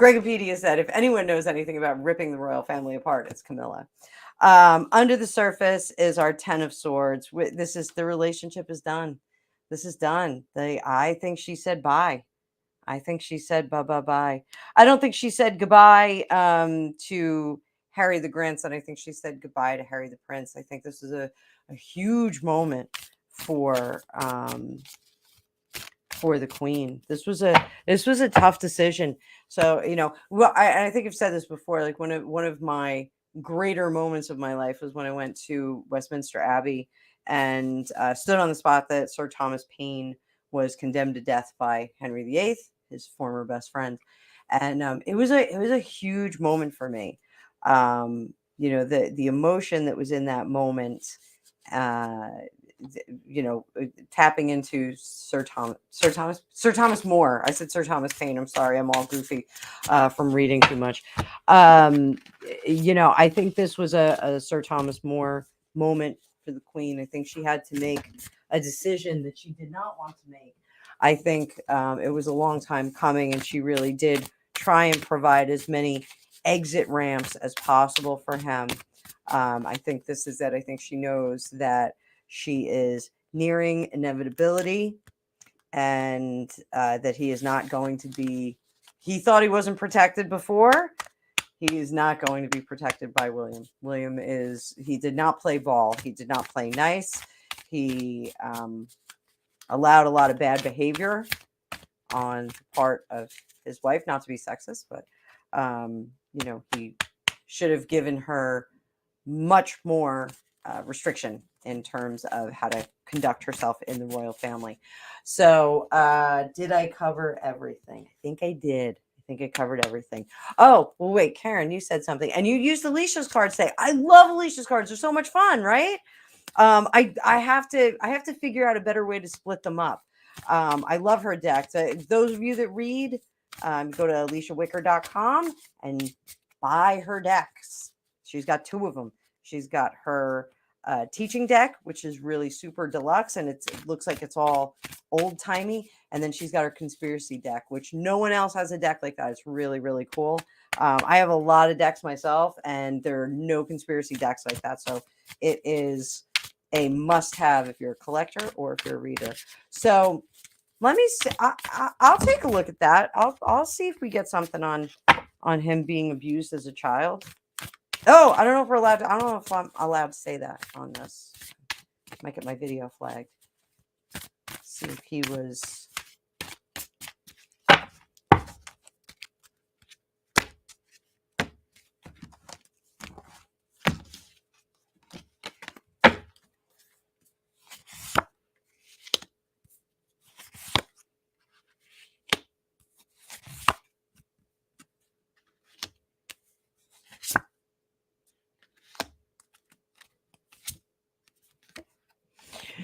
Gregopedia said, if anyone knows anything about ripping the royal family apart, it's Camilla. Under the surface is our Ten of Swords. The relationship is done. This is done. I think she said bye. I think she said bye. I don't think she said goodbye to Harry the grandson. I think she said goodbye to Harry the prince. I think this is a huge moment for the queen. This was a tough decision. So, I think I've said this before, like one of my greater moments of my life was when I went to Westminster Abbey and stood on the spot that Sir Thomas Paine was condemned to death by Henry VIII, his former best friend. And it was a huge moment for me. The emotion that was in that moment, tapping into Sir Thomas More. I said Sir Thomas Paine. I'm sorry, I'm all goofy from reading too much. I think this was a Sir Thomas More moment for the Queen. I think she had to make a decision that she did not want to make. I think it was a long time coming, and she really did try and provide as many exit ramps as possible for him. I think this is it. I think she knows that she is nearing inevitability, and that he is not going to be. He thought he wasn't protected before. He is not going to be protected by William. He did not play ball. He did not play nice. He allowed a lot of bad behavior on the part of his wife, not to be sexist, but he should have given her much more restriction in terms of how to conduct herself in the royal family. So did I cover everything? I think I did. I think I covered everything. Oh, well, wait, Karen, you said something, and you used Alicia's card to say, I love Alicia's cards. They're so much fun, right? I have to figure out a better way to split them up. I love her deck. So those of you that read, go to aliciawicker.com and buy her decks. She's got 2 of them. She's got her teaching deck, which is really super deluxe, and it looks like it's all old timey. And then she's got her conspiracy deck, which no one else has a deck like that. It's really, really cool. I have a lot of decks myself, and there are no conspiracy decks like that. So it is a must-have if you're a collector or if you're a reader. So let me see. I'll take a look at that. I'll see if we get something on him being abused as a child. Oh, I don't know if we're allowed to. I don't know if I'm allowed to say that on this. Might get my video flagged. See if he was.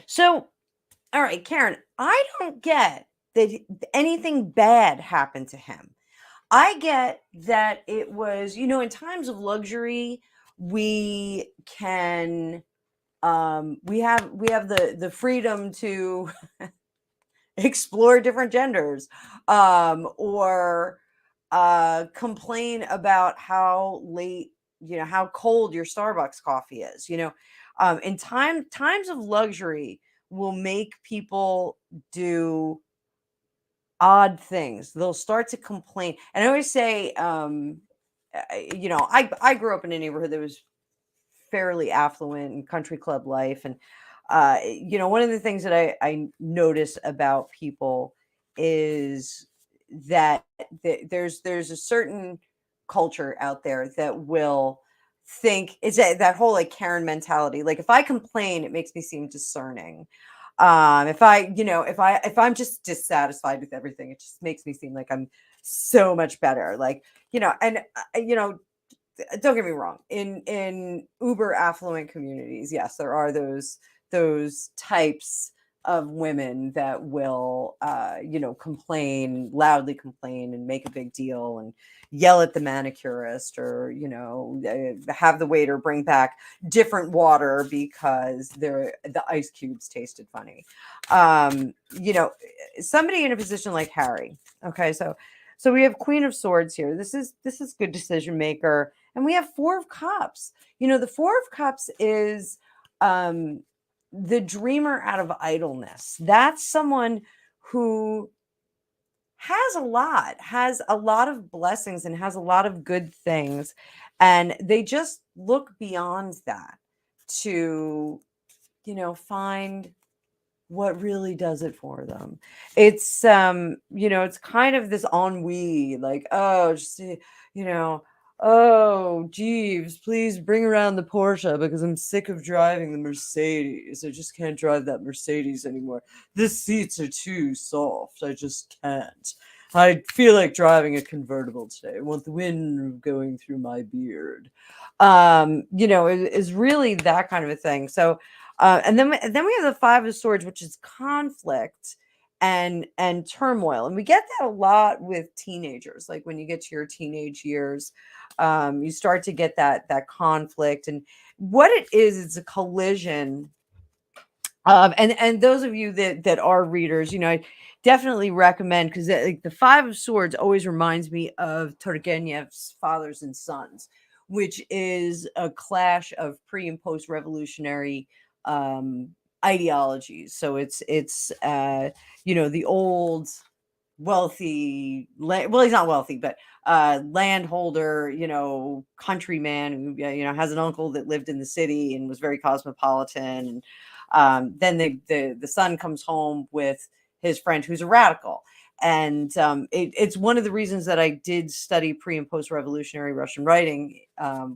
So, all right, Karen, I don't get that anything bad happened to him. I get that it was, in times of luxury, we can we have the freedom to explore different genders, or complain about how late, how cold your Starbucks coffee is. In times of luxury will make people do odd things. They'll start to complain. And I always say, I grew up in a neighborhood that was fairly affluent and country club life. And, one of the things that I notice about people is that there's a certain culture out there that will think it's that whole like Karen mentality. Like if I complain, it makes me seem discerning. If I'm just dissatisfied with everything, it just makes me seem like I'm so much better. Like, and don't get me wrong, in uber affluent communities, yes, there are those types of women that will loudly complain and make a big deal and yell at the manicurist, or have the waiter bring back different water because the ice cubes tasted funny. Somebody in a position like Harry. Okay, so we have Queen of Swords here. This is good decision maker. And we have 4 of Cups. The 4 of Cups is the dreamer out of idleness. That's someone who has a lot of blessings and has a lot of good things. And they just look beyond that to, find what really does it for them. It's it's kind of this ennui, like, oh, just oh, Jeeves, please bring around the Porsche because I'm sick of driving the Mercedes. I just can't drive that Mercedes anymore. The seats are too soft. I just can't. I feel like driving a convertible today. I want the wind going through my beard. Is really that kind of a thing. So, and then we have the 5 of Swords, which is conflict and turmoil, and we get that a lot with teenagers. Like when you get to your teenage years, you start to get that conflict, and what it is, it's a collision. And those of you that are readers, I definitely recommend, because like the 5 of Swords always reminds me of Turgenev's Fathers and Sons, which is a clash of pre and post revolutionary ideologies. So it's the old wealthy well, he's not wealthy, but landholder, countryman who has an uncle that lived in the city and was very cosmopolitan. And then the son comes home with his friend who's a radical. And it's one of the reasons that I did study pre and post revolutionary Russian writing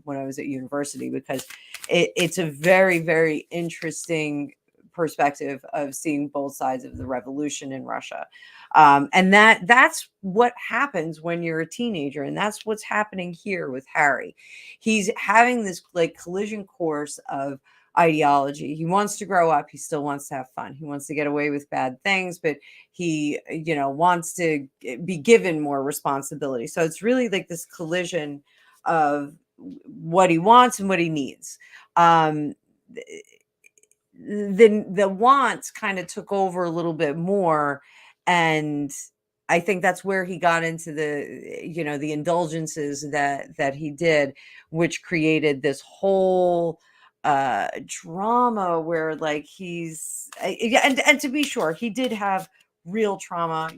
when I was at university, because it's a very, very interesting perspective of seeing both sides of the revolution in Russia. And that's what happens when you're a teenager. And that's what's happening here with Harry. He's having this like collision course of ideology. He wants to grow up. He still wants to have fun. He wants to get away with bad things, but he, wants to be given more responsibility. So it's really like this collision what he wants and what he needs. Then the wants kind of took over a little bit more, and I think that's where he got into the indulgences that he did, which created this whole drama where like yeah, and to be sure, he did have real trauma.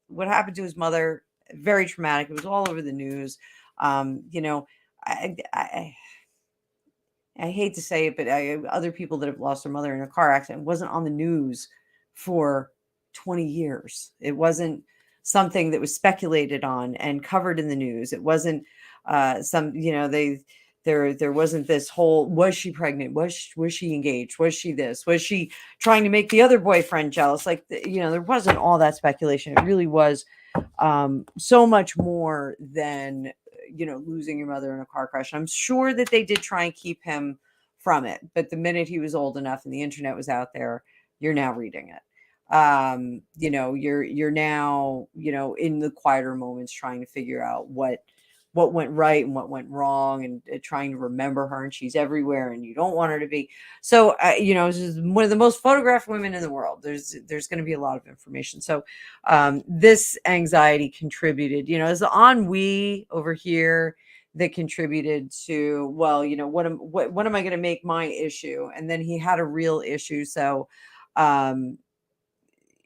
What happened to his mother, very traumatic. It was all over the news. You know, I, I I hate to say it, but other people that have lost their mother in a car accident wasn't on the news for 20 years. It wasn't something that was speculated on and covered in the news. It wasn't there wasn't this whole, was she pregnant? Was she engaged? Was she this? Was she trying to make the other boyfriend jealous? Like, there wasn't all that speculation. It really was so much more than losing your mother in a car crash. I'm sure that they did try and keep him from it, but the minute he was old enough and the internet was out there, you're now reading it. You're now in the quieter moments trying to figure out what went right and what went wrong, and trying to remember her, and she's everywhere and you don't want her to be. So this is one of the most photographed women in the world. There's going to be a lot of information. So this anxiety contributed, as the ennui over here that contributed to, well, what am I going to make my issue? And then he had a real issue. So when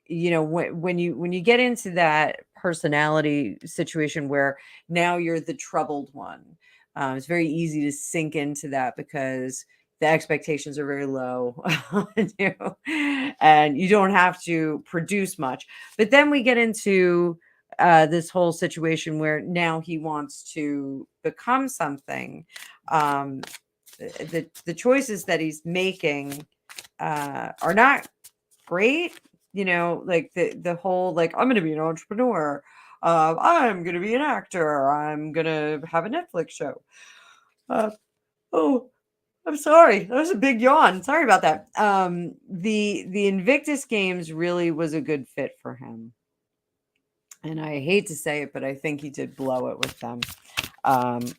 you get into that personality situation where now you're the troubled one, it's very easy to sink into that because the expectations are very low on you, and you don't have to produce much. But then we get into this whole situation where now he wants to become something. The choices that he's making are not great. Like the whole, like, I'm going to be an entrepreneur. I'm going to be an actor. I'm going to have a Netflix show. Oh, I'm sorry. That was a big yawn. Sorry about that. The Invictus Games really was a good fit for him. And I hate to say it, but I think he did blow it with them. I'm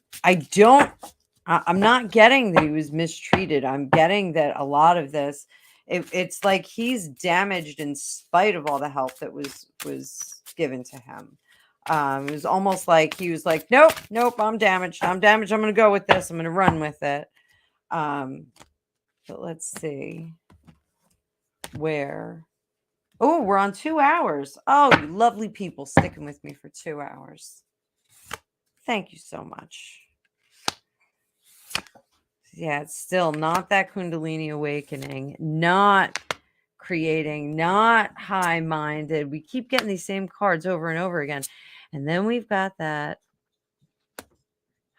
not getting that he was mistreated. I'm getting that a lot of this, it's like he's damaged in spite of all the help that was given to him. It was almost like he was like, nope, I'm damaged. I'm going to go with this. I'm going to run with it. But let's see where. Oh, we're on 2 hours. Oh, you lovely people sticking with me for 2 hours. Thank you so much. Yeah, it's still not that Kundalini awakening, not creating, not high-minded. We keep getting these same cards over and over again. And then we've got that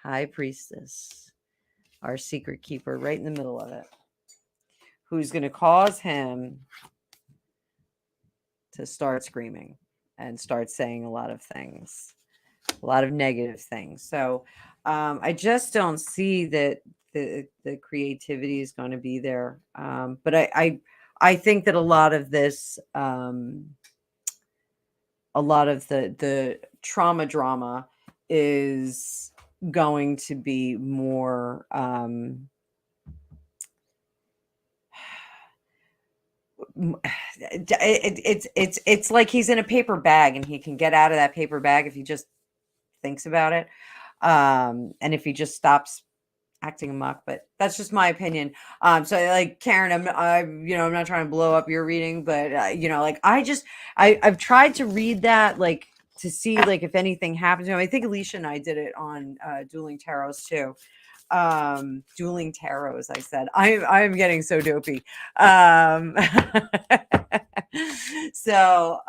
High Priestess, our secret keeper, right in the middle of it, who's going to cause him to start screaming and start saying a lot of things, a lot of negative things. So I just don't see that the creativity is going to be there. But I think that a lot of this, a lot of the trauma drama is going to be more it's like he's in a paper bag, and he can get out of that paper bag if he just thinks about it, and if he just stops acting amok. But that's just my opinion. So like, Karen, I'm not trying to blow up your reading, but like, I've tried to read that, like, to see like if anything happens to him. I think Alicia and I did it on Dueling Tarots too. Dueling Tarots, I said. I'm getting so dopey. So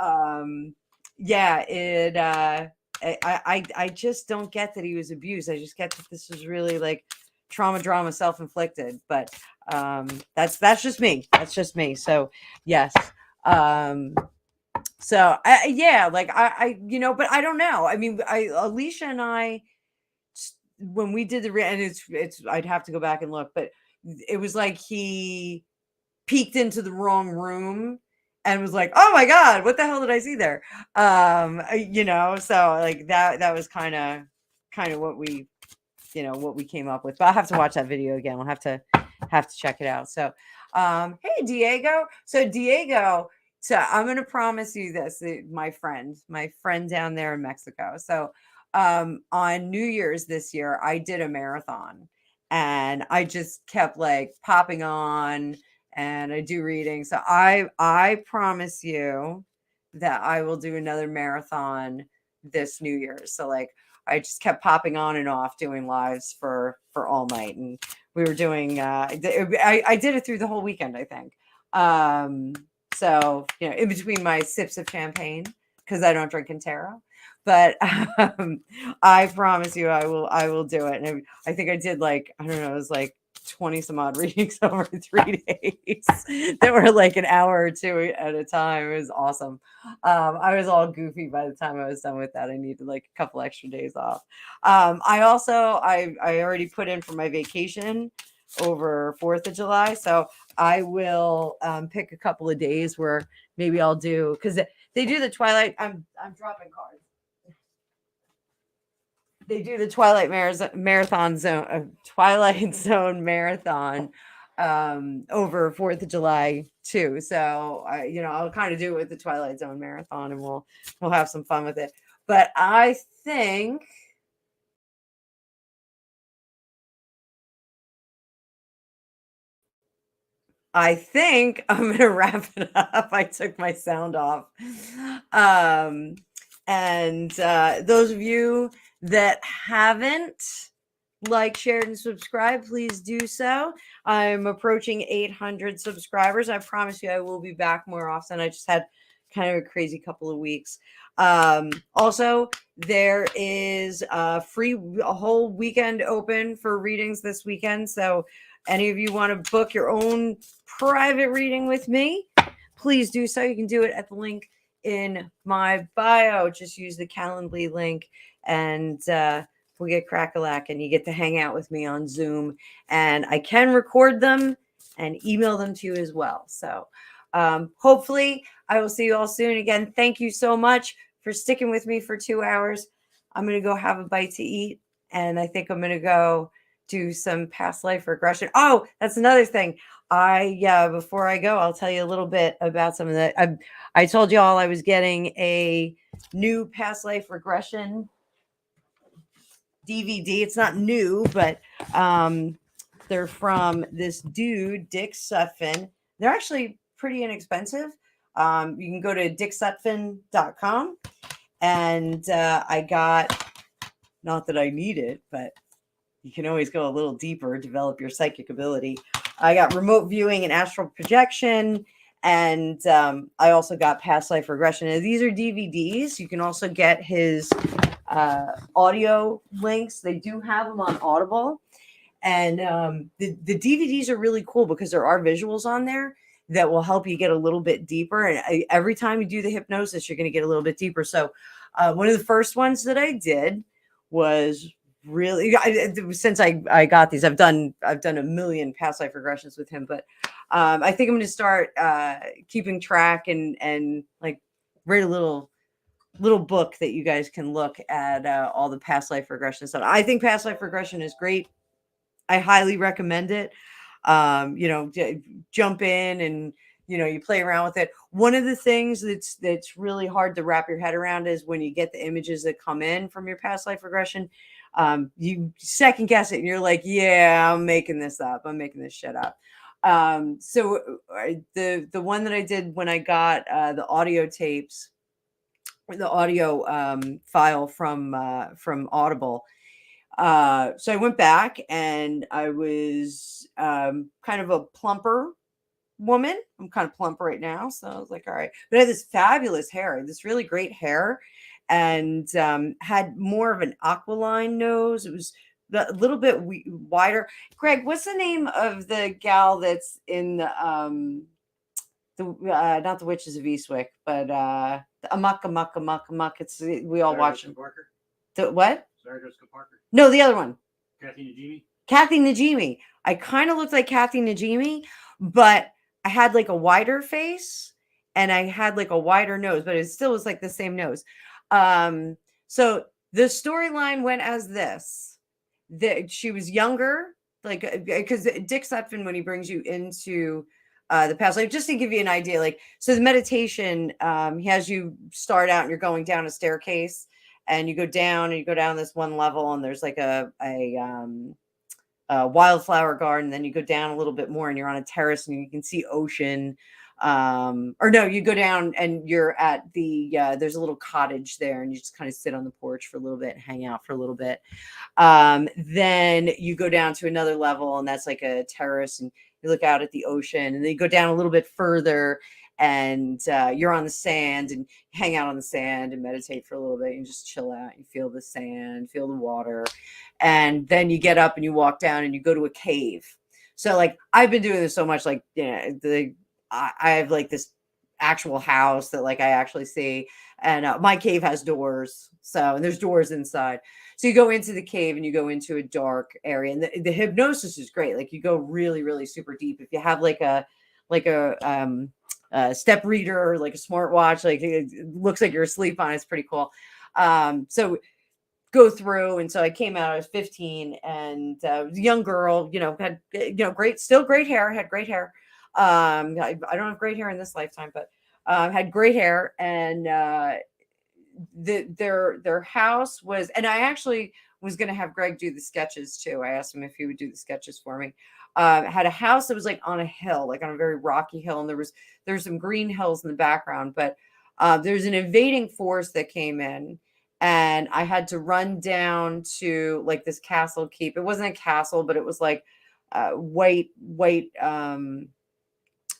yeah, it I just don't get that he was abused. I just get that this was really like trauma drama, self-inflicted. But that's just me. That's just me. So yes. So yeah, like I but I don't know. I mean, Alicia and I, when we did and it's I'd have to go back and look, but it was like he peeked into the wrong room and was like, oh my God, what the hell did I see there? So like that was kind of kind of what we came up with. But I'll have to watch that video again. We'll have to check it out. So, hey Diego. So Diego, so I'm gonna promise you this, my friend down there in Mexico. So, on New Year's this year, I did a marathon, and I just kept like popping on, and I do reading. So I promise you that I will do another marathon this New Year's. So like I just kept popping on and off doing lives for all night, and we were doing. I did it through the whole weekend, I think. So in between my sips of champagne, because I don't drink Intero, but I promise you, I will do it. And I think I did like I don't know, it was like 20 some odd readings over 3 days that were like an hour or two at a time. It was awesome. I was all goofy by the time I was done with that. I needed like a couple extra days off. I already put in for my vacation over 4th of July. So I will pick a couple of days where maybe I'll do, because they do the Twilight. I'm dropping cards. They do the Twilight Marathon Zone, Twilight Zone Marathon over 4th of July too. So I'll kind of do it with the Twilight Zone Marathon, and we'll have some fun with it. But I think I'm gonna wrap it up. I took my sound off. And those of you that haven't liked, shared, and subscribed, please do so. I'm approaching 800 subscribers. I promise you I will be back more often. I just had kind of a crazy couple of weeks. Also, there is a whole weekend open for readings this weekend. So any of you want to book your own private reading with me, please do so. You can do it at the link in my bio. Just use the Calendly link, and we'll get crack-a-lack, and you get to hang out with me on Zoom. And I can record them and email them to you as well. So hopefully I will see you all soon. Again, thank you so much for sticking with me for 2 hours. I'm going to go have a bite to eat, and I think I'm going to go do some past life regression. Oh, that's another thing. Before I go, I'll tell you a little bit about some of that. I told you all I was getting a new past life regression DVD. It's not new, but they're from this dude, Dick Sutphin. They're actually pretty inexpensive. You can go to dicksutphin.com, and I got, not that I need it, but you can always go a little deeper, develop your psychic ability. I got remote viewing and astral projection, and I also got past life regression. And these are DVDs. You can also get his audio links. They do have them on Audible, and the DVDs are really cool because there are visuals on there that will help you get a little bit deeper. And every time you do the hypnosis, you're going to get a little bit deeper. So one of the first ones that I did was really, since I got these, I've done a million past life regressions with him, but I think I'm going to start keeping track and like write a little book that you guys can look at all the past life regression stuff. I think past life regression is great. I highly recommend it. Jump in and you play around with it. One of the things that's really hard to wrap your head around is when you get the images that come in from your past life regression, you second guess it and you're like, yeah, I'm making this up. I'm making this shit up. So the one that I did when I got the audio tapes, the audio file from Audible. So I went back, and I was kind of a plumper woman. I'm kind of plump right now, so I was like, all right. But I had this fabulous hair, this really great hair, and had more of an aquiline nose. It was a little bit wider. Greg, what's the name of the gal that's in the not the Witches of Eastwick, but Amok. It's we all watch them. Parker. The what? Sarah Jessica Parker. No, the other one. Kathy Najimy. Najimy. I kind of looked like Kathy Najimy, but I had like a wider face and I had like a wider nose, but it still was like the same nose. So The storyline went as this: that she was younger, like, because Dick Sutphin, when he brings you into the past, like, just to give you an idea, like, so the meditation, he has you start out and you're going down a staircase, and you go down and you go down this one level, and there's like a wildflower garden. Then you go down a little bit more and you're on a terrace and you can see ocean. Or no, you go down and you're at the there's a little cottage there, and you just kind of sit on the porch for a little bit and hang out for a little bit. Then you go down to another level, and that's like a terrace, and you look out at the ocean. And then you go down a little bit further, and you're on the sand, and hang out on the sand and meditate for a little bit and just chill out. You feel the sand, feel the water. And then you get up and you walk down and you go to a cave. So, like, I've been doing this so much, like, I have like this actual house that, like, I actually see, and my cave has doors. So, and there's doors inside. So you go into the cave and you go into a dark area, and the hypnosis is great. Like, you go really, really super deep. If you have like a step reader, or like a smartwatch, like, it looks like you're asleep on it. It's pretty cool. So go through. And so I came out, I was 15, and was a young girl, had, still great hair, had great hair. I don't have great hair in this lifetime, but had great hair. And their house was, and I actually was going to have Greg do the sketches too. I asked him if he would do the sketches for me. Had a house that was like on a hill, like on a very rocky hill, and there's some green hills in the background. But there's an invading force that came in, and I had to run down to like this castle keep. It wasn't a castle, but it was like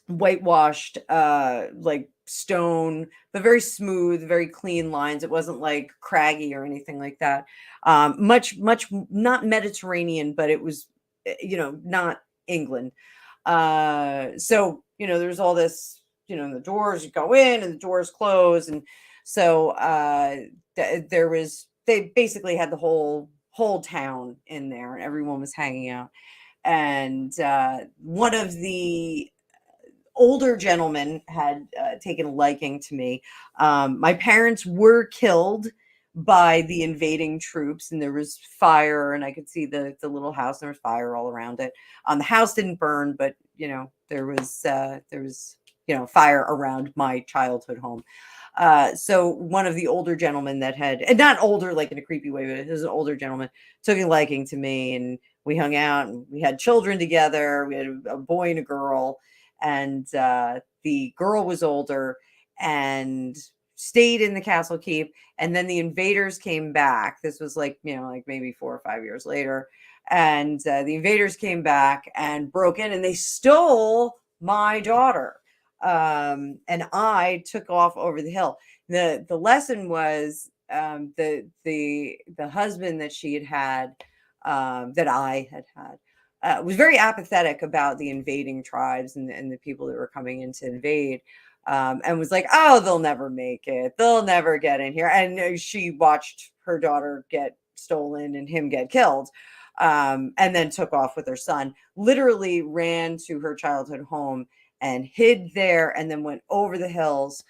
whitewashed, like stone, but very smooth, very clean lines. It wasn't like craggy or anything like that. Much not Mediterranean, but it was, not England. So, there's all this, the doors, you go in and the doors close. And so they basically had the whole town in there, and everyone was hanging out. And one of the older gentlemen had taken a liking to me. My parents were killed by the invading troops, and there was fire, and I could see the little house, and there was fire all around it. The house didn't burn, but there was fire around my childhood home. So one of the older gentlemen that had, and not older like in a creepy way, but it was an older gentleman, took a liking to me, and we hung out, and we had children together. We had a boy and a girl, and the girl was older and stayed in the castle keep. And then the invaders came back. This was like, like maybe 4 or 5 years later. And the invaders came back and broke in, and they stole my daughter. And I took off over the hill. The lesson was, the husband that she had, that I had, was very apathetic about the invading tribes and the people that were coming in to invade, and was like, oh, they'll never make it. They'll never get in here. And she watched her daughter get stolen and him get killed, and then took off with her son, literally ran to her childhood home and hid there, and then went over the hills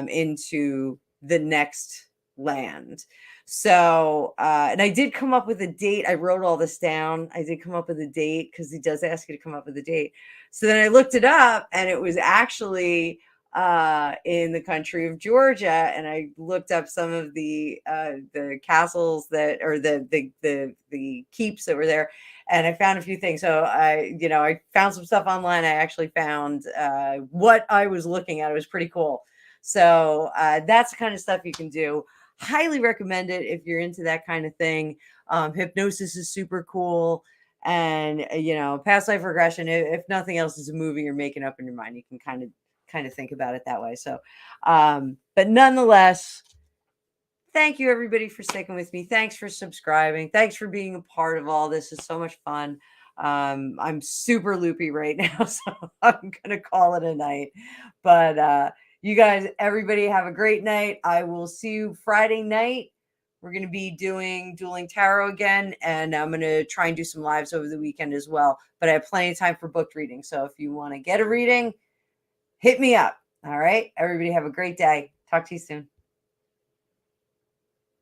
into the next land. So, and I did come up with a date. I wrote all this down. I did come up with a date, because he does ask you to come up with a date. So then I looked it up, and it was actually in the country of Georgia. And I looked up some of the castles that, or the keeps that were there. And I found a few things. So I found some stuff online. I actually found what I was looking at. It was pretty cool. So that's the kind of stuff you can do. Highly recommend it if you're into that kind of thing. Hypnosis is super cool. And, past life regression, if nothing else, is a movie you're making up in your mind. You can kind of think about it that way. So, but nonetheless, thank you everybody for sticking with me. Thanks for subscribing. Thanks for being a part of all this. It's so much fun. I'm super loopy right now, so I'm going to call it a night. But you guys, everybody have a great night. I will see you Friday night. We're going to be doing Dueling Tarot again, and I'm going to try and do some lives over the weekend as well. But I have plenty of time for booked reading. So if you want to get a reading, hit me up. All right. Everybody have a great day. Talk to you soon.